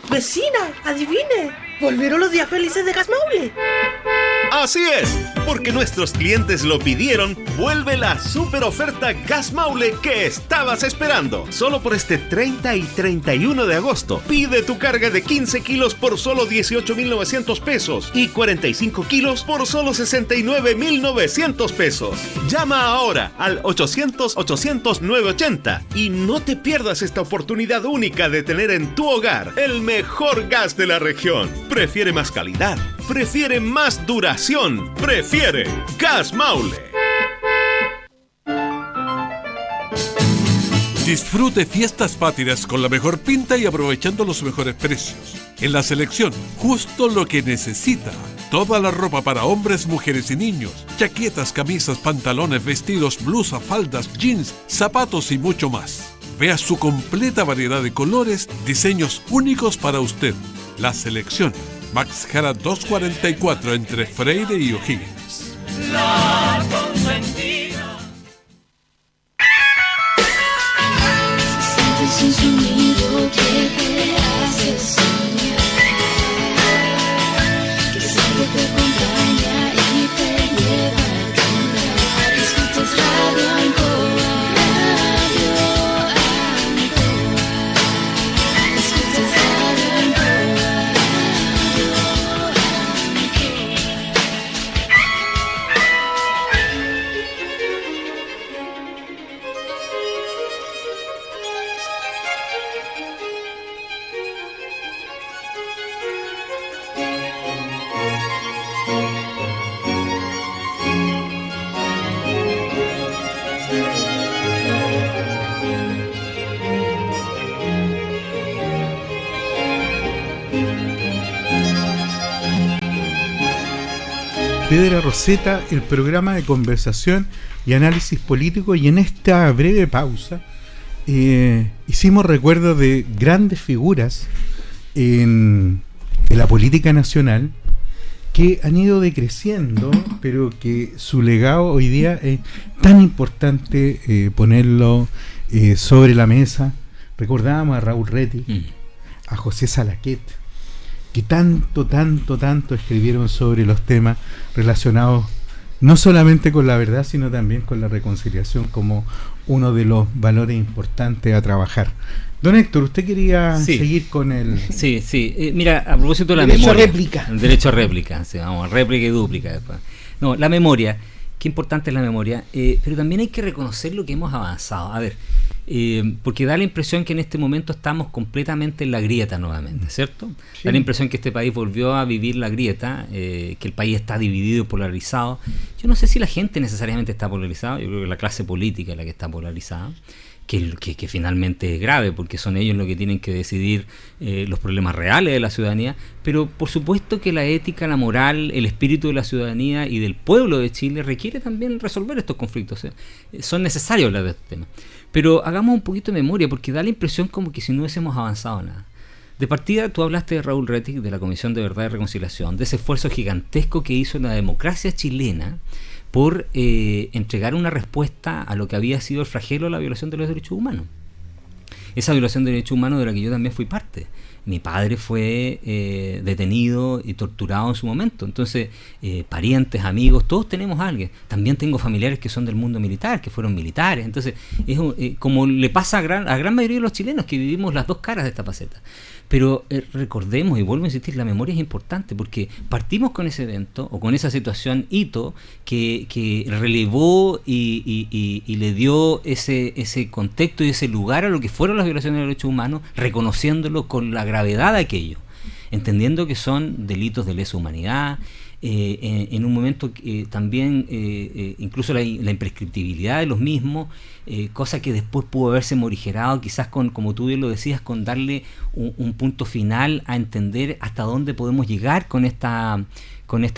S8: Vecina, adivine, volvieron los días felices de Gas Maule.
S9: Así es, porque nuestros clientes lo pidieron, vuelve la super oferta Gas Maule que estabas esperando. Solo por este 30 y 31 de agosto, pide tu carga de 15 kilos por solo 18.900 pesos y 45 kilos por solo 69.900 pesos. Llama ahora al 800-800-980 y no te pierdas esta oportunidad única de tener en tu hogar el mejor gas de la región. Prefiere más calidad, prefiere más duración, prefiere Gas Maule.
S5: Disfrute fiestas patrias con la mejor pinta y aprovechando los mejores precios. En la selección, justo lo que necesita. Toda la ropa para hombres, mujeres y niños. Chaquetas, camisas, pantalones, vestidos, blusas, faldas, jeans, zapatos y mucho más. Vea su completa variedad de colores, diseños únicos para usted. La selección. Max Jara 244 entre Freire y O'Higgins.
S10: La consentida. Sientes un sonido que te hace soñar, que siempre te acompaña y te lleva a cantar. Escuchas Radio Ancoa, Radio
S2: Piedra Roseta, el programa de conversación y análisis político, y en esta breve pausa hicimos recuerdo de grandes figuras en la política nacional que han ido decreciendo, pero que su legado hoy día es tan importante ponerlo sobre la mesa. Recordábamos a Raúl Rettig, a José Salaquet, que tanto escribieron sobre los temas relacionados no solamente con la verdad, sino también con la reconciliación como uno de los valores importantes a trabajar. Don Héctor, ¿usted quería seguir con el...?
S4: Sí. Mira, a propósito de la
S3: derecho
S4: memoria...
S3: a réplica.
S4: El derecho a réplica, sí, vamos, réplica y dúplica después. No, la memoria, qué importante es la memoria, pero también hay que reconocer lo que hemos avanzado. A ver, porque da la impresión que en este momento estamos completamente en la grieta nuevamente, ¿cierto? Sí. Da la impresión que este país volvió a vivir la grieta, que el país está dividido y polarizado. Yo no sé si la gente necesariamente está polarizada, yo creo que la clase política es la que está polarizada, que finalmente es grave, porque son ellos los que tienen que decidir los problemas reales de la ciudadanía, pero por supuesto que la ética, la moral, el espíritu de la ciudadanía y del pueblo de Chile requiere también resolver estos conflictos. Son necesarios hablar de este tema. Pero hagamos un poquito de memoria, porque da la impresión como que si no hubiésemos avanzado nada. De partida, tú hablaste de Raúl Rettig, de la Comisión de Verdad y Reconciliación, de ese esfuerzo gigantesco que hizo la democracia chilena por entregar una respuesta a lo que había sido el flagelo de la violación de los derechos humanos. Esa violación de derechos humanos de la que yo también fui parte. Mi padre fue detenido y torturado en su momento. Entonces, parientes, amigos, todos tenemos a alguien. También tengo familiares que son del mundo militar, que fueron militares. Entonces, es como le pasa a gran mayoría de los chilenos, que vivimos las dos caras de esta faceta. Pero recordemos, y vuelvo a insistir, la memoria es importante, porque partimos con ese evento o con esa situación hito que relevó y le dio ese contexto y ese lugar a lo que fueron las violaciones de derechos humanos, reconociéndolo con la gravedad de aquello, entendiendo que son delitos de lesa humanidad, en un momento también incluso la imprescriptibilidad de los mismos, cosa que después pudo haberse morigerado quizás con, como tú bien lo decías, con darle un punto final a entender hasta dónde podemos llegar con esta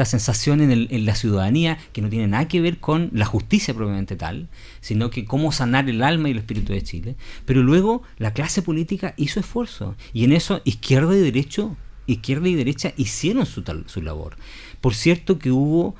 S4: sensación en la ciudadanía, que no tiene nada que ver con la justicia propiamente tal, sino que cómo sanar el alma y el espíritu de Chile. Pero luego la clase política hizo esfuerzo, y en eso izquierda y derecha hicieron su labor. Por cierto que hubo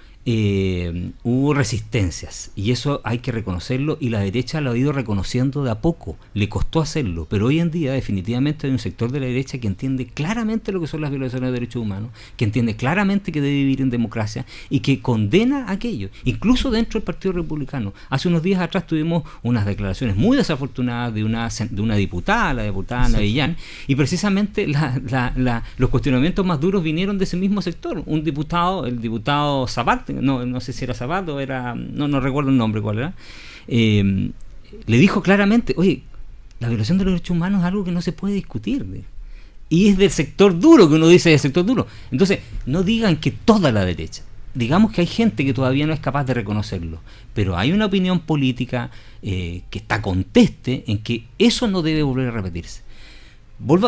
S4: resistencias, y eso hay que reconocerlo, y la derecha lo ha ido reconociendo de a poco. Le costó hacerlo, pero hoy en día definitivamente hay un sector de la derecha que entiende claramente lo que son las violaciones de derechos humanos, que entiende claramente que debe vivir en democracia y que condena aquello, incluso dentro del Partido Republicano. Hace unos días atrás tuvimos unas declaraciones muy desafortunadas de una diputada, la diputada Ana Villán, y precisamente los cuestionamientos más duros vinieron de ese mismo sector. El diputado Zabat, no sé si era Zabat o era, no recuerdo el nombre cuál era, le dijo claramente, oye, la violación de los derechos humanos es algo que no se puede discutir, y es del sector duro, que uno dice del sector duro. Entonces, no digan que toda la derecha, digamos que hay gente que todavía no es capaz de reconocerlo, pero hay una opinión política que está conteste en que eso no debe volver a repetirse.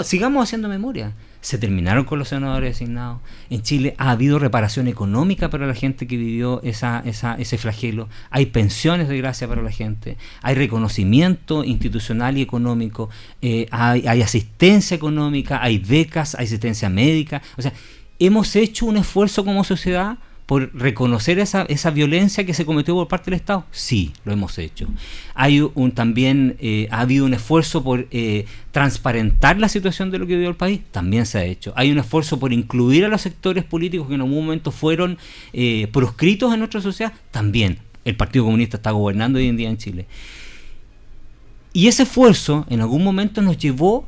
S4: Sigamos haciendo memoria. Se terminaron con los senadores designados. En Chile ha habido reparación económica para la gente que vivió ese flagelo. Hay pensiones de gracia para la gente. Hay reconocimiento institucional y económico. Hay asistencia económica. Hay becas. Hay asistencia médica. O sea, hemos hecho un esfuerzo como sociedad por reconocer esa violencia que se cometió por parte del Estado. Sí, lo hemos hecho. También ha habido un esfuerzo por transparentar la situación de lo que vivió el país. También se ha hecho. Hay un esfuerzo por incluir a los sectores políticos que en algún momento fueron proscritos en nuestra sociedad. También. El Partido Comunista está gobernando hoy en día en Chile. Y ese esfuerzo en algún momento nos llevó,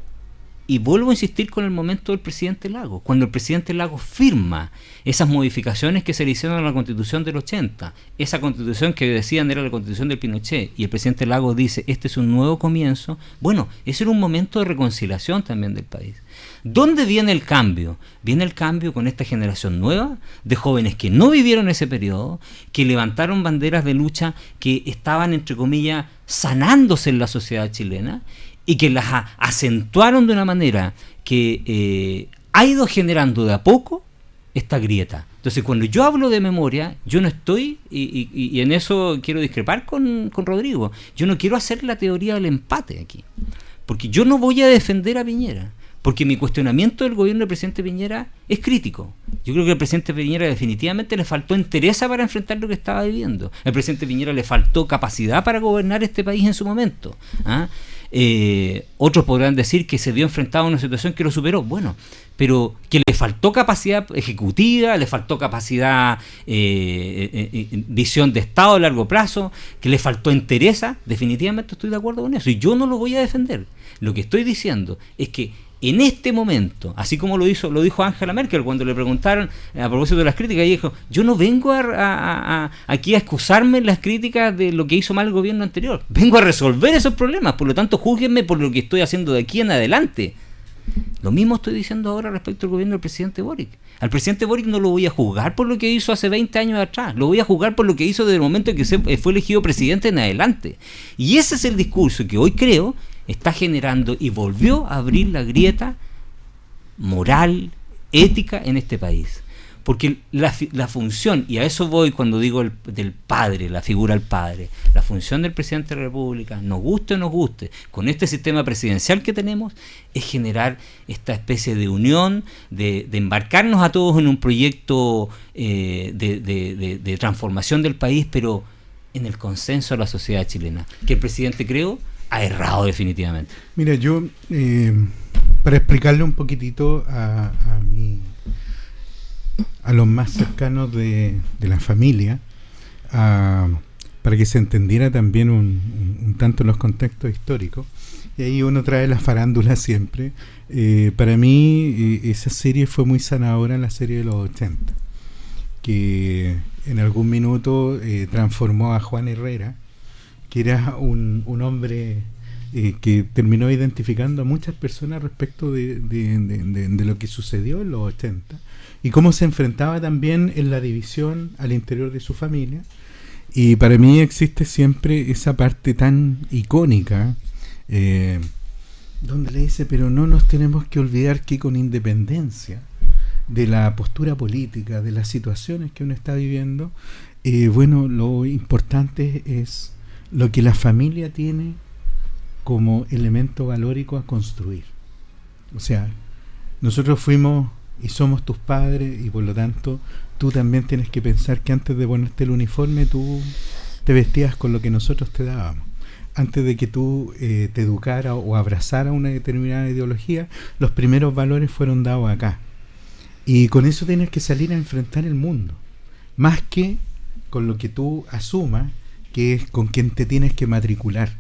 S4: y vuelvo a insistir con el momento del presidente Lagos, cuando el presidente Lagos firma esas modificaciones que se le hicieron a la Constitución del 80, esa Constitución que decían era la Constitución del Pinochet, y el presidente Lagos dice, este es un nuevo comienzo. Bueno, ese era un momento de reconciliación también del país. ¿Dónde viene el cambio? Viene el cambio con esta generación nueva de jóvenes que no vivieron ese periodo, que levantaron banderas de lucha que estaban, entre comillas, sanándose en la sociedad chilena, y que las acentuaron de una manera que ha ido generando de a poco esta grieta. Entonces, cuando yo hablo de memoria, yo no estoy, y en eso quiero discrepar con Rodrigo, yo no quiero hacer la teoría del empate aquí, porque yo no voy a defender a Piñera, porque mi cuestionamiento del gobierno del presidente Piñera es crítico. Yo creo que al presidente Piñera definitivamente le faltó entereza para enfrentar lo que estaba viviendo. Al presidente Piñera le faltó capacidad para gobernar este país en su momento. Otros podrán decir que se vio enfrentado a una situación que lo superó. Bueno, pero que le faltó capacidad ejecutiva, le faltó capacidad, visión de Estado a largo plazo, que le faltó entereza. Definitivamente estoy de acuerdo con eso y yo no lo voy a defender. Lo que estoy diciendo es que en este momento, así como lo dijo Angela Merkel cuando le preguntaron a propósito de las críticas, ella dijo: yo no vengo aquí a excusarme en las críticas de lo que hizo mal el gobierno anterior, vengo a resolver esos problemas, por lo tanto júzguenme por lo que estoy haciendo de aquí en adelante. Lo mismo estoy diciendo ahora respecto al gobierno del presidente Boric. Al presidente Boric no lo voy a juzgar por lo que hizo hace 20 años atrás, lo voy a juzgar por lo que hizo desde el momento en que fue elegido presidente en adelante. Y ese es el discurso que hoy creo está generando y volvió a abrir la grieta moral, ética en este país. Porque la función, y a eso voy cuando digo del padre, la figura del padre, la función del presidente de la República, nos guste o nos guste, con este sistema presidencial que tenemos, es generar esta especie de unión, de embarcarnos a todos en un proyecto de transformación del país, pero en el consenso de la sociedad chilena, que el presidente, creo, ha errado definitivamente.
S2: Mira, yo, para explicarle un poquitito a los más cercanos de la familia, para que se entendiera también un tanto los contextos históricos, y ahí uno trae la farándula siempre. Para mí esa serie fue muy sanadora, la serie de los 80, que en algún minuto transformó a Juan Herrera, que era un hombre que terminó identificando a muchas personas respecto de lo que sucedió en los 80 y cómo se enfrentaba también en la división al interior de su familia. Y para mí existe siempre esa parte tan icónica donde le dice: pero no nos tenemos que olvidar que con independencia de la postura política, de las situaciones que uno está viviendo, bueno, lo importante es lo que la familia tiene como elemento valórico a construir. O sea, nosotros fuimos y somos tus padres, y por lo tanto tú también tienes que pensar que antes de ponerte el uniforme tú te vestías con lo que nosotros te dábamos. Antes de que tú te educara o abrazara una determinada ideología, los primeros valores fueron dados acá. Y con eso tienes que salir a enfrentar el mundo, más que con lo que tú asumas que es con quien te tienes que matricular.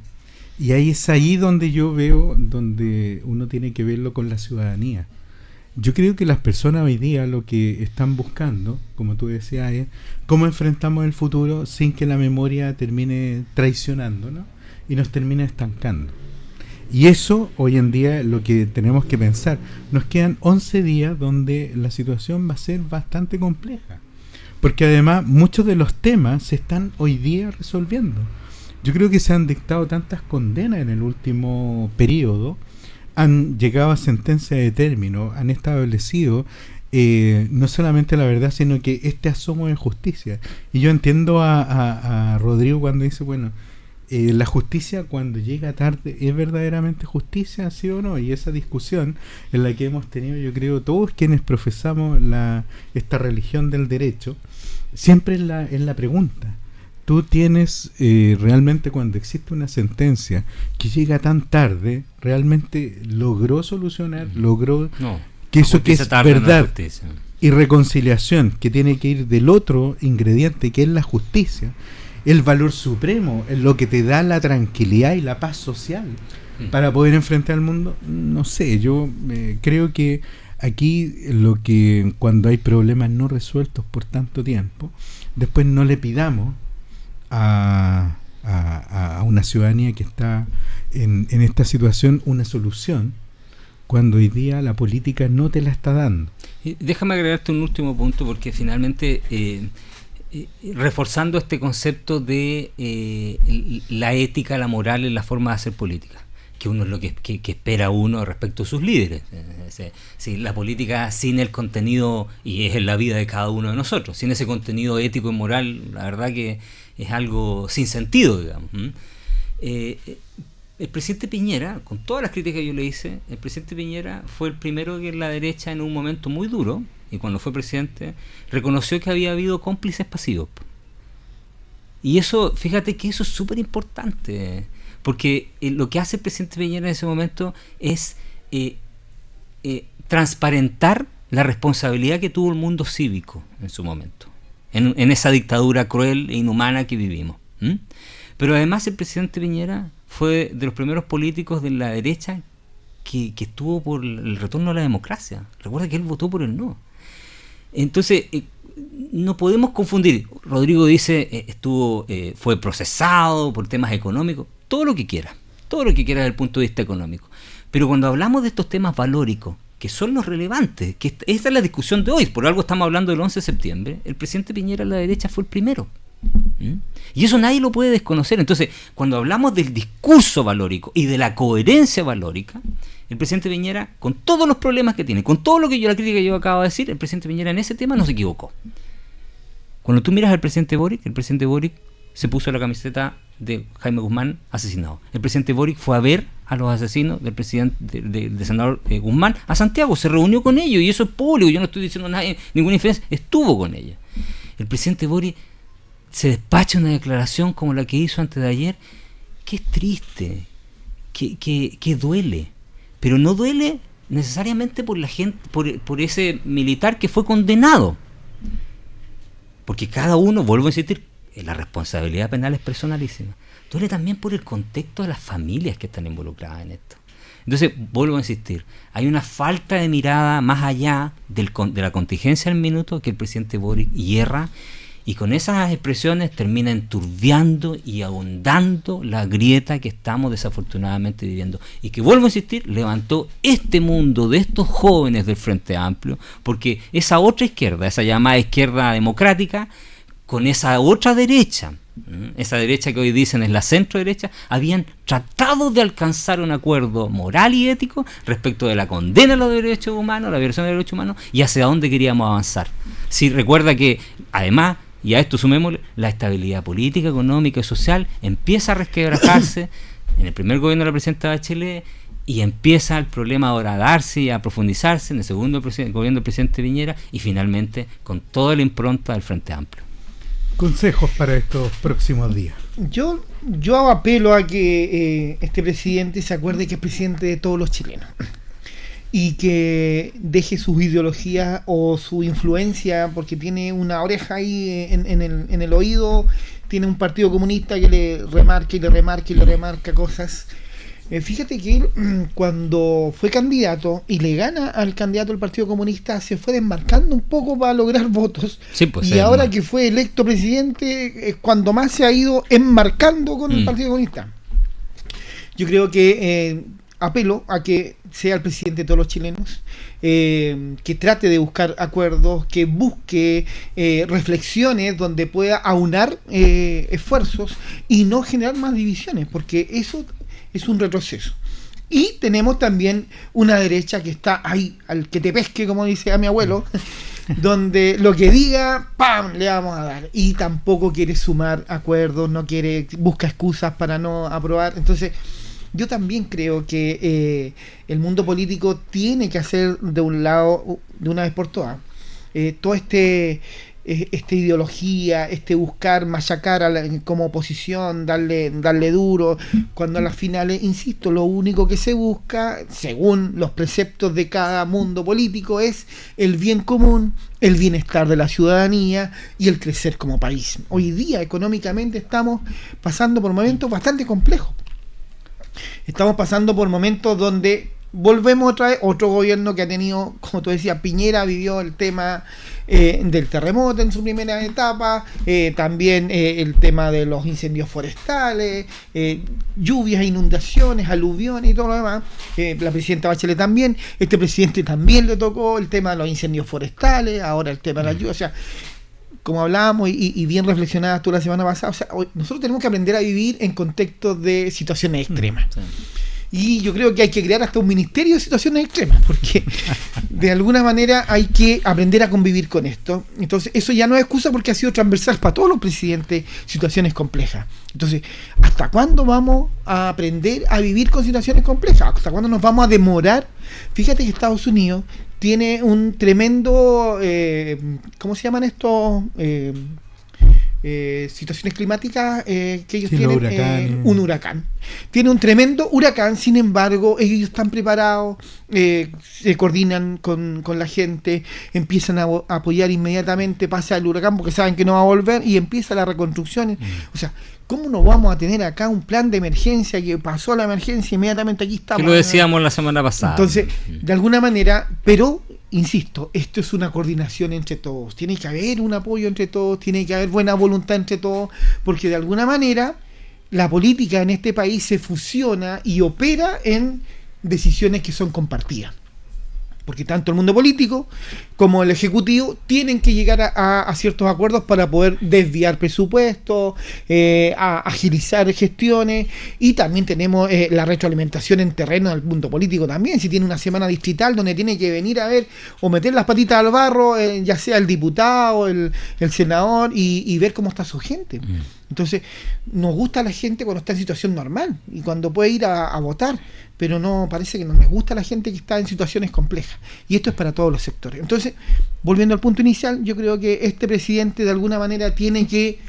S2: Y ahí es ahí donde yo veo, donde uno tiene que verlo con la ciudadanía. Yo creo que las personas hoy día lo que están buscando, como tú decías, es cómo enfrentamos el futuro sin que la memoria termine traicionándonos y nos termine estancando. Y eso hoy en día es lo que tenemos que pensar. Nos quedan 11 días donde la situación va a ser bastante compleja, porque además muchos de los temas se están hoy día resolviendo. Yo creo que se han dictado tantas condenas en el último periodo, han llegado a sentencia de término, han establecido no solamente la verdad, sino que este asomo de justicia. Y yo entiendo a Rodrigo cuando dice, bueno, la justicia cuando llega tarde, ¿es verdaderamente justicia, sí o no? Y esa discusión en la que hemos tenido, yo creo, todos quienes profesamos esta religión del derecho, siempre es la pregunta. Tú tienes realmente, cuando existe una sentencia que llega tan tarde, realmente logró solucionar, logró que eso que es verdad y reconciliación, que tiene que ir del otro ingrediente que es la justicia, el valor supremo, es lo que te da la tranquilidad y la paz social para poder enfrentar al mundo. No sé, yo creo que aquí lo que cuando hay problemas no resueltos por tanto tiempo, después no le pidamos a una ciudadanía que está en esta situación una solución, cuando hoy día la política no te la está dando.
S4: Déjame agregarte un último punto, porque finalmente reforzando este concepto de la ética, la moral en la forma de hacer política. que uno es lo que espera uno respecto a sus líderes. Sí, la política sin el contenido, y es en la vida de cada uno de nosotros, sin ese contenido ético y moral, la verdad que es algo sin sentido, digamos. El presidente Piñera, con todas las críticas que yo le hice, el presidente Piñera fue el primero que en la derecha, en un momento muy duro, y cuando fue presidente, reconoció que había habido cómplices pasivos. Y eso, fíjate que eso es súper importante, porque lo que hace el presidente Piñera en ese momento es transparentar la responsabilidad que tuvo el mundo cívico en su momento, en esa dictadura cruel e inhumana que vivimos. Pero además el presidente Piñera fue de los primeros políticos de la derecha que estuvo por el retorno a la democracia. Recuerda que él votó por el no. Entonces, no podemos confundir. Rodrigo dice, fue procesado por temas económicos, todo lo que quiera desde el punto de vista económico. Pero cuando hablamos de estos temas valóricos, que son los relevantes, que esta es la discusión de hoy, por algo estamos hablando del 11 de septiembre, el presidente Piñera en la derecha fue el primero. Y eso nadie lo puede desconocer. Entonces, cuando hablamos del discurso valórico y de la coherencia valórica, el presidente Piñera, con todos los problemas que tiene, con todo la crítica que yo acabo de decir, el presidente Piñera en ese tema no se equivocó. Cuando tú miras al presidente Boric, el presidente Boric se puso la camiseta de Jaime Guzmán asesinado. El presidente Boric fue a ver a los asesinos del presidente del senador Guzmán a Santiago, se reunió con ellos, y eso es público, yo no estoy diciendo nada, ninguna inferencia, estuvo con ellos. El presidente Boric se despacha una declaración como la que hizo antes de ayer, que es triste, que duele, pero no duele necesariamente por la gente, por ese militar que fue condenado, porque cada uno, vuelvo a insistir, la responsabilidad penal es personalísima, duele también por el contexto de las familias que están involucradas en esto. Entonces, vuelvo a insistir, hay una falta de mirada más allá de la contingencia del minuto, que el presidente Boric hierra, y con esas expresiones termina enturbiando y ahondando la grieta que estamos desafortunadamente viviendo, y que, vuelvo a insistir, levantó este mundo de estos jóvenes del Frente Amplio, porque esa otra izquierda, esa llamada izquierda democrática, con esa otra derecha, esa derecha que hoy dicen es la centro derecha, habían tratado de alcanzar un acuerdo moral y ético respecto de la condena a los derechos humanos, la violación de los derechos humanos, y hacia dónde queríamos avanzar. Si recuerda que, además, y a esto sumémosle, la estabilidad política, económica y social empieza a resquebrajarse en el primer gobierno de la presidenta Bachelet, y empieza el problema ahora a darse y a profundizarse en el segundo gobierno del presidente Piñera, y finalmente con toda la impronta del Frente Amplio.
S2: Consejos para estos próximos días.
S3: Yo apelo a que este presidente se acuerde que es presidente de todos los chilenos, y que deje sus ideologías o su influencia, porque tiene una oreja ahí en el oído, tiene un partido comunista que le remarca y le remarca y le remarca cosas. Fíjate que él, cuando fue candidato y le gana al candidato del Partido Comunista, se fue desmarcando un poco para lograr votos.
S4: Sí, pues,
S3: y ahora que fue electo presidente, es cuando más se ha ido enmarcando con el Partido Comunista. Yo creo que apelo a que sea el presidente de todos los chilenos, que trate de buscar acuerdos, que busque reflexiones donde pueda aunar esfuerzos y no generar más divisiones, porque eso es un retroceso. Y tenemos también una derecha que está ahí, al que te pesque, como dice a mi abuelo, donde lo que diga, ¡pam!, le vamos a dar. Y tampoco quiere sumar acuerdos, busca excusas para no aprobar. Entonces, yo también creo que el mundo político tiene que hacer de un lado, de una vez por todas, todo esta ideología, buscar machacar como oposición, darle duro, cuando a las finales, insisto, lo único que se busca, según los preceptos de cada mundo político, es el bien común, el bienestar de la ciudadanía y el crecer como país. Hoy día, económicamente, estamos pasando por momentos bastante complejos. Estamos pasando por momentos donde volvemos otra vez, otro gobierno que ha tenido, como tú decías, Piñera vivió el tema del terremoto en su primera etapa, también el tema de los incendios forestales, lluvias, inundaciones, aluviones y todo lo demás. La presidenta Bachelet también, este presidente también le tocó el tema de los incendios forestales, ahora el tema de la lluvia, o sea, como hablábamos y bien reflexionadas tú la semana pasada, o sea, nosotros tenemos que aprender a vivir en contextos de situaciones extremas. Sí. Y yo creo que hay que crear hasta un ministerio de situaciones extremas, porque de alguna manera hay que aprender a convivir con esto. Entonces, eso ya no es excusa porque ha sido transversal para todos los presidentes, situaciones complejas. Entonces, ¿hasta cuándo vamos a aprender a vivir con situaciones complejas? ¿Hasta cuándo nos vamos a demorar? Fíjate que Estados Unidos tiene un tremendo, ¿cómo se llaman estos? Situaciones climáticas que ellos tienen, un huracán. Tiene un tremendo huracán, sin embargo, ellos están preparados, se coordinan con la gente, empiezan a apoyar inmediatamente, pasa el huracán porque saben que no va a volver y empieza la reconstrucción. O sea, ¿cómo no vamos a tener acá un plan de emergencia que pasó la emergencia inmediatamente aquí estamos?
S4: Que lo decíamos la semana pasada.
S3: Entonces, de alguna manera, pero insisto, esto es una coordinación entre todos. Tiene que haber un apoyo entre todos, tiene que haber buena voluntad entre todos, porque de alguna manera la política en este país se fusiona y opera en decisiones que son compartidas. Porque tanto el mundo político como el ejecutivo tienen que llegar a ciertos acuerdos para poder desviar presupuestos, a agilizar gestiones, y también tenemos la retroalimentación en terreno del mundo político también. Si tiene una semana distrital donde tiene que venir a ver o meter las patitas al barro, ya sea el diputado, el senador, y ver cómo está su gente. Entonces, nos gusta la gente cuando está en situación normal y cuando puede ir a votar, pero no, parece que no les gusta a la gente que está en situaciones complejas. Y esto es para todos los sectores. Entonces, volviendo al punto inicial, yo creo que este presidente de alguna manera tiene que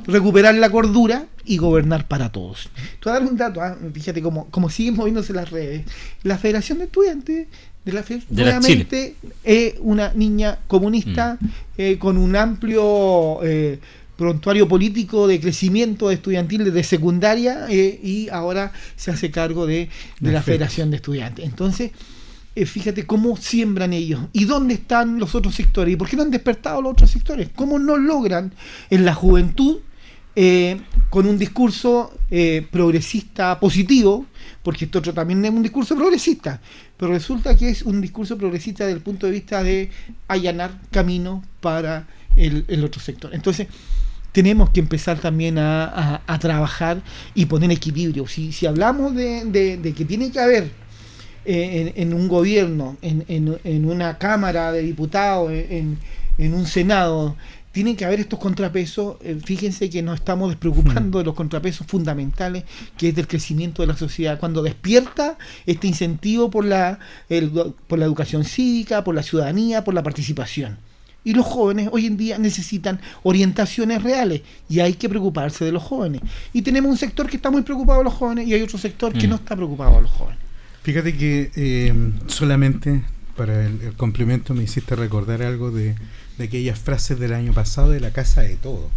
S3: recuperar la cordura y gobernar para todos. Te voy a dar un dato, fíjate cómo siguen moviéndose las redes. La Federación de Estudiantes de la FES, nuevamente, es una niña comunista con un amplio prontuario político de crecimiento estudiantil desde secundaria, y ahora se hace cargo de la Federación de Estudiantes. Entonces, fíjate cómo siembran ellos y dónde están los otros sectores y por qué no han despertado los otros sectores, cómo no logran en la juventud con un discurso progresista positivo, porque esto otro también es un discurso progresista, pero resulta que es un discurso progresista desde el punto de vista de allanar camino para el otro sector. Entonces, tenemos que empezar también a trabajar y poner equilibrio. Si hablamos de que tiene que haber en un gobierno, en una Cámara de Diputados, en un Senado, tienen que haber estos contrapesos. Fíjense que nos estamos despreocupando de los contrapesos fundamentales, que es del crecimiento de la sociedad, cuando despierta este incentivo por la educación cívica, por la ciudadanía, por la participación. Y los jóvenes hoy en día necesitan orientaciones reales y hay que preocuparse de los jóvenes. Y tenemos un sector que está muy preocupado de los jóvenes y hay otro sector que no está preocupado de los jóvenes.
S2: Fíjate que solamente para el complemento me hiciste recordar algo de aquellas frases del año pasado de la Casa de Todos,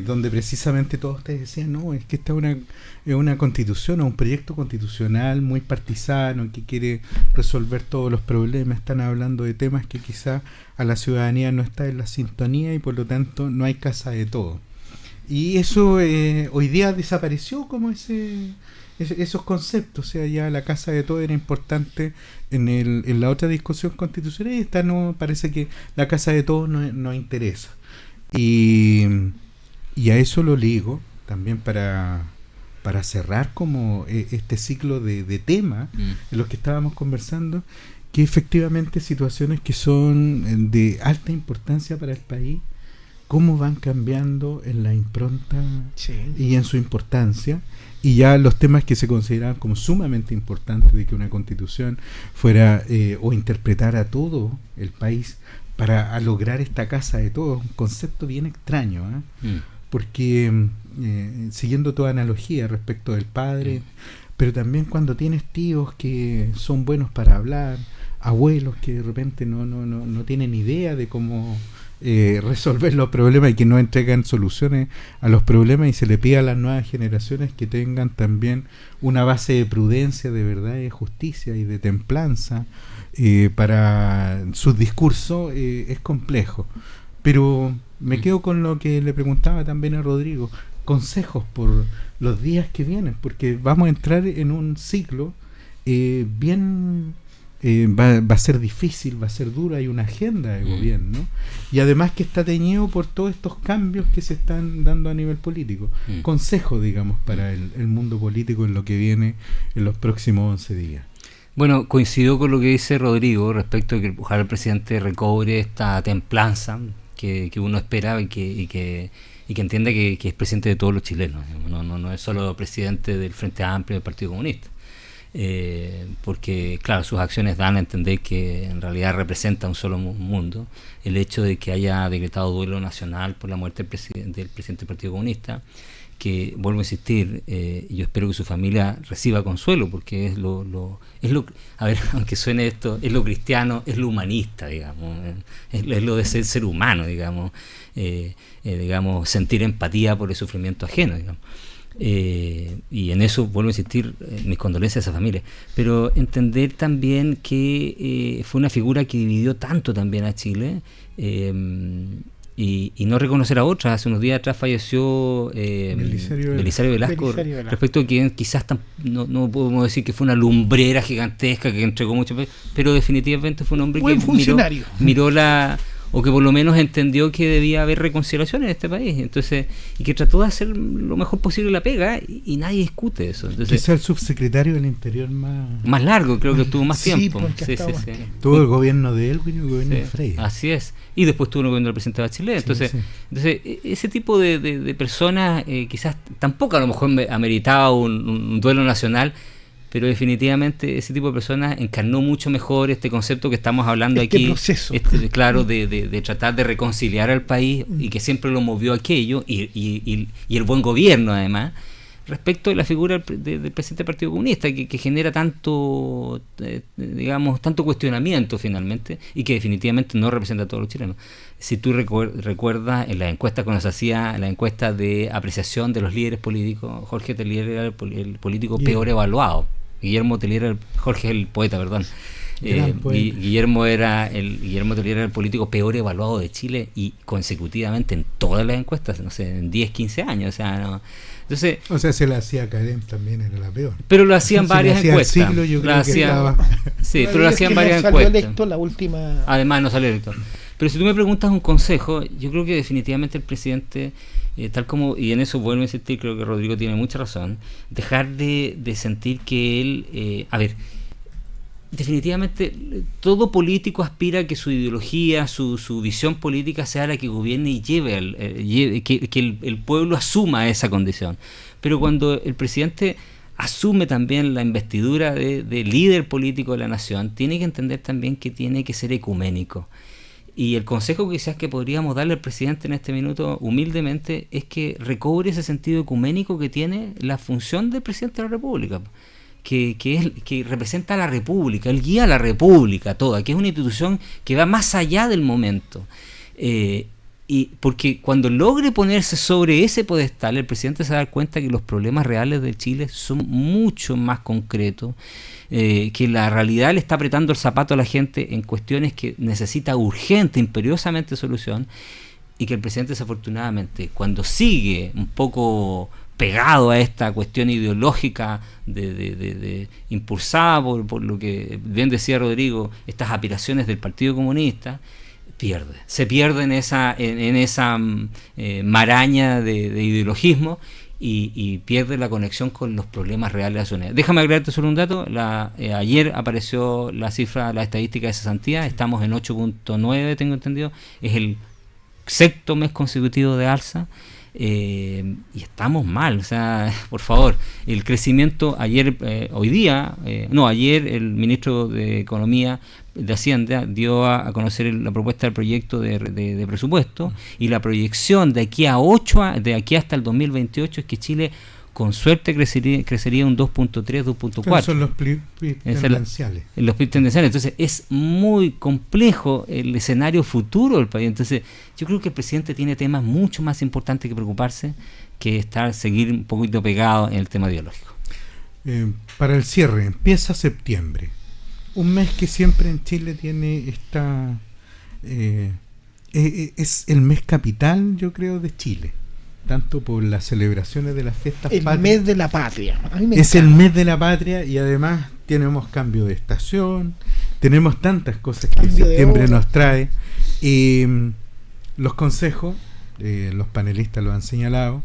S2: donde precisamente todos ustedes decían, no, es que esta es una constitución o un proyecto constitucional muy partisano que quiere resolver todos los problemas. Están hablando de temas que quizá a la ciudadanía no está en la sintonía y por lo tanto no hay Casa de Todos. Y eso hoy día desapareció como esos conceptos. O sea, ya la Casa de Todos era importante en la otra discusión constitucional y esta no, parece que la Casa de Todos no interesa. Y a eso lo ligo también para cerrar como este ciclo de temas en los que estábamos conversando, que efectivamente situaciones que son de alta importancia para el país, cómo van cambiando en la impronta y en su importancia, y ya los temas que se consideraban como sumamente importantes de que una constitución fuera o interpretara a todo el país para lograr esta Casa de Todos, un concepto bien extraño, porque siguiendo toda analogía respecto del padre, pero también cuando tienes tíos que son buenos para hablar, abuelos que de repente no tienen idea de cómo resolver los problemas y que no entregan soluciones a los problemas, y se le pide a las nuevas generaciones que tengan también una base de prudencia, de verdad, de justicia y de templanza para sus discursos. Es complejo, pero me quedo con lo que le preguntaba también a Rodrigo, consejos por los días que vienen, porque vamos a entrar en un ciclo bien va a ser difícil, va a ser duro, hay una agenda de gobierno, y además que está teñido por todos estos cambios que se están dando a nivel político. Consejo, digamos, para el mundo político en lo que viene en los próximos 11 días.
S4: Bueno, coincido con lo que dice Rodrigo respecto a que ojalá el presidente recobre esta templanza que uno espera y que entienda que es presidente de todos los chilenos. No es solo presidente del Frente Amplio del Partido Comunista. Porque claro, sus acciones dan a entender que en realidad representa un solo mundo. El hecho de que haya decretado duelo nacional por la muerte del presidente del Partido Comunista, que vuelvo a insistir, yo espero que su familia reciba consuelo, porque es lo a ver, aunque suene esto, es lo cristiano, es lo humanista, digamos, es lo de ser humano, digamos, sentir empatía por el sufrimiento ajeno, digamos. Y en eso vuelvo a insistir, mis condolencias a esa familia, pero entender también que fue una figura que dividió tanto también a Chile, y no reconocer a otras. Hace unos días atrás falleció Belisario Velasco, respecto a quien quizás no podemos decir que fue una lumbrera gigantesca que entregó mucho, pero definitivamente fue un hombre que miró o que por lo menos entendió que debía haber reconciliación en este país, entonces, y que trató de hacer lo mejor posible la pega, y nadie discute eso. Entonces,
S2: quizá el subsecretario del Interior más largo,
S4: creo que tuvo más tiempo. Sí.
S2: Tuvo el gobierno de Elwin y el gobierno de Frey.
S4: Así es. Y después tuvo el gobierno del presidente Bachelet. Entonces, ese tipo de personas quizás tampoco a lo mejor ameritaba un duelo nacional, pero definitivamente ese tipo de personas encarnó mucho mejor este concepto que estamos hablando aquí,
S3: proceso.
S4: Claro, de tratar de reconciliar al país, y que siempre lo movió aquello, y el buen gobierno además, respecto de la figura del presidente del Partido Comunista, que genera tanto cuestionamiento finalmente, y que definitivamente no representa a todos los chilenos. Si tú recuerdas, en las encuestas, cuando se hacía la encuesta de apreciación de los líderes políticos, Jorge Telier era el político peor evaluado. Jorge es el poeta, perdón. Guillermo Telier era el político peor evaluado de Chile, y consecutivamente en todas las encuestas, no sé, en 10, 15 años, entonces,
S2: se la hacía Cadem, también era la peor.
S4: Pero lo hacían varias encuestas. Pero lo hacían varias encuestas.
S3: Electo, la última.
S4: Además no salió electo. Pero si tú me preguntas un consejo, yo creo que definitivamente el presidente, tal como, y en eso vuelvo a insistir, creo que Rodrigo tiene mucha razón, dejar de sentir que él, definitivamente todo político aspira a que su ideología, su visión política sea la que gobierne y que el pueblo asuma esa condición. Pero cuando el presidente asume también la investidura de líder político de la nación, tiene que entender también que tiene que ser ecuménico. Y el consejo quizás que podríamos darle al presidente en este minuto, humildemente, es que recobre ese sentido ecuménico que tiene la función del presidente de la República, que representa a la República, él guía a la República toda, que es una institución que va más allá del momento. Y porque cuando logre ponerse sobre ese pedestal, el presidente se va a dar cuenta que los problemas reales de Chile son mucho más concretos, que la realidad le está apretando el zapato a la gente en cuestiones que necesita urgente, imperiosamente solución, y que el presidente, desafortunadamente, cuando sigue un poco pegado a esta cuestión ideológica impulsada por lo que bien decía Rodrigo, estas aspiraciones del Partido Comunista, se pierde en esa maraña de ideologismo, y pierde la conexión con los problemas reales de la ciudadanía. Déjame agregarte solo un dato. Ayer apareció la estadística de cesantía, estamos en 8.9, tengo entendido, es el sexto mes consecutivo de alza, y estamos mal, o sea, por favor, el crecimiento ayer el ministro de Economía, de Hacienda, dio a conocer la propuesta del proyecto de presupuesto, y la proyección de aquí hasta el 2028 es que Chile con suerte crecería un 2.3, 2.4.
S2: Son los PIB tendenciales.
S4: Los PIB tendenciales. Entonces es muy complejo el escenario futuro del país. Entonces yo creo que el presidente tiene temas mucho más importantes que preocuparse que seguir un poquito pegado en el tema ideológico.
S2: Para el cierre, empieza septiembre. Un mes que siempre en Chile tiene es el mes capital, yo creo, de Chile. Tanto por las celebraciones de las fiestas patrias.
S3: El mes de la patria.
S2: Es el mes de la patria, y además tenemos cambio de estación, Tenemos tantas cosas que septiembre nos trae. Los consejos, los panelistas lo han señalado.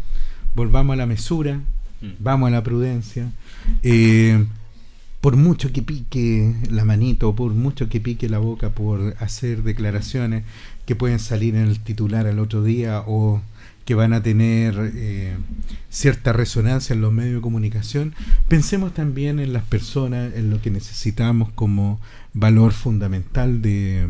S2: Volvamos a la mesura, vamos a la prudencia. Por mucho que pique la manito, por mucho que pique la boca por hacer declaraciones que pueden salir en el titular al otro día o que van a tener cierta resonancia en los medios de comunicación, pensemos también en las personas, en lo que necesitamos como valor fundamental de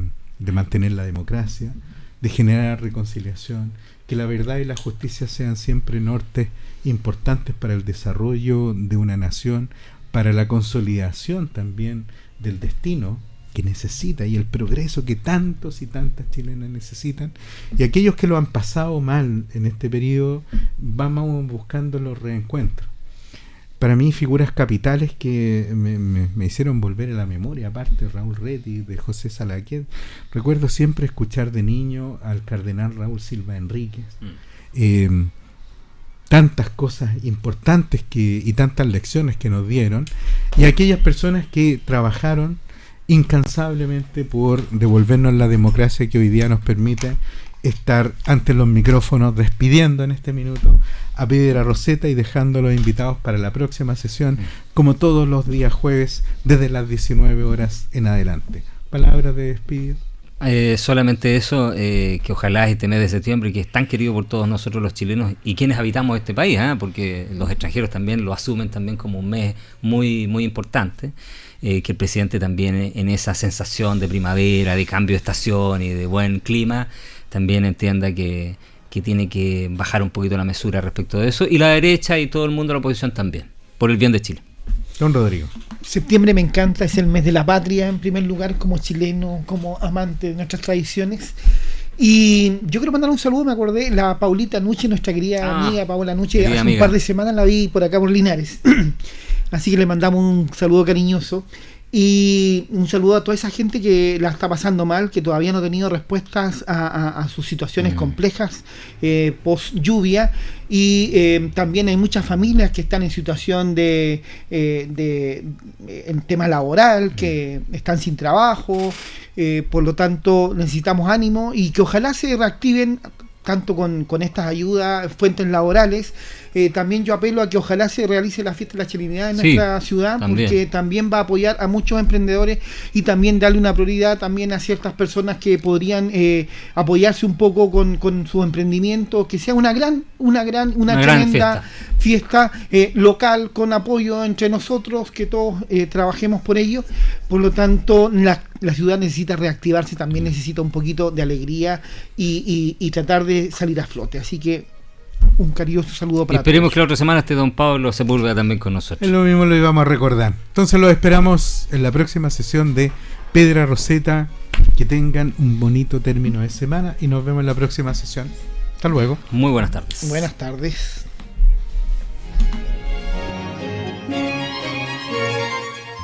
S2: mantener la democracia, de generar reconciliación, que la verdad y la justicia sean siempre nortes importantes para el desarrollo de una nación, para la consolidación también del destino que necesita y el progreso que tantos y tantas chilenas necesitan, y aquellos que lo han pasado mal en este periodo, vamos buscando los reencuentros. Para mí, figuras capitales que me hicieron volver a la memoria, aparte Raúl Reti, de José Salaquet. Recuerdo siempre escuchar de niño al cardenal Raúl Silva Enríquez. Tantas cosas importantes y tantas lecciones que nos dieron, y aquellas personas que trabajaron incansablemente por devolvernos la democracia que hoy día nos permite estar ante los micrófonos despidiendo en este minuto a Piedra Roseta y dejando los invitados para la próxima sesión, como todos los días jueves desde las 19 horas en adelante. Palabras de despido.
S4: Solamente eso, que ojalá este mes de septiembre, que es tan querido por todos nosotros los chilenos y quienes habitamos este país, porque los extranjeros también lo asumen también como un mes muy, muy importante, que el presidente también en esa sensación de primavera, de cambio de estación y de buen clima, también entienda que tiene que bajar un poquito la mesura respecto de eso, y la derecha y todo el mundo de la oposición también, por el bien de Chile.
S2: Don Rodrigo.
S3: Septiembre me encanta, es el mes de la patria, en primer lugar, como chileno, como amante de nuestras tradiciones. Y yo quiero mandar un saludo, me acordé, la Paulita Nuche, nuestra querida amiga Paola Nuche, hace un par de semanas la vi por acá por Linares. Así que le mandamos un saludo cariñoso. Y un saludo a toda esa gente que la está pasando mal, que todavía no ha tenido respuestas a sus situaciones complejas post lluvia, y también hay muchas familias que están en situación en tema laboral, que están sin trabajo, por lo tanto necesitamos ánimo y que ojalá se reactiven tanto con estas ayudas, fuentes laborales. También yo apelo a que ojalá se realice la fiesta de la chilenidad en nuestra ciudad, porque también va a apoyar a muchos emprendedores y también darle una prioridad también a ciertas personas que podrían apoyarse un poco con su emprendimiento, que sea una tremenda fiesta local, con apoyo entre nosotros, que todos trabajemos por ello. Por lo tanto, la ciudad necesita reactivarse, también necesita un poquito de alegría y tratar de salir a flote. Así que un cariñoso saludo para
S4: Esperemos
S3: todos.
S4: que la otra semana esté don Pablo Sepúlveda también con nosotros.
S2: Es lo mismo, lo íbamos a recordar. Entonces lo esperamos en la próxima sesión de Piedra Roseta. Que tengan un bonito término de semana y nos vemos en la próxima sesión. Hasta luego.
S4: Muy buenas tardes.
S3: Buenas tardes.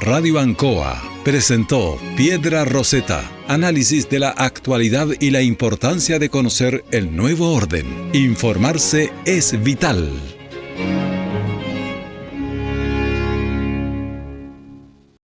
S1: Radio Ancoa presentó Piedra Roseta, análisis de la actualidad y la importancia de conocer el nuevo orden. Informarse es vital.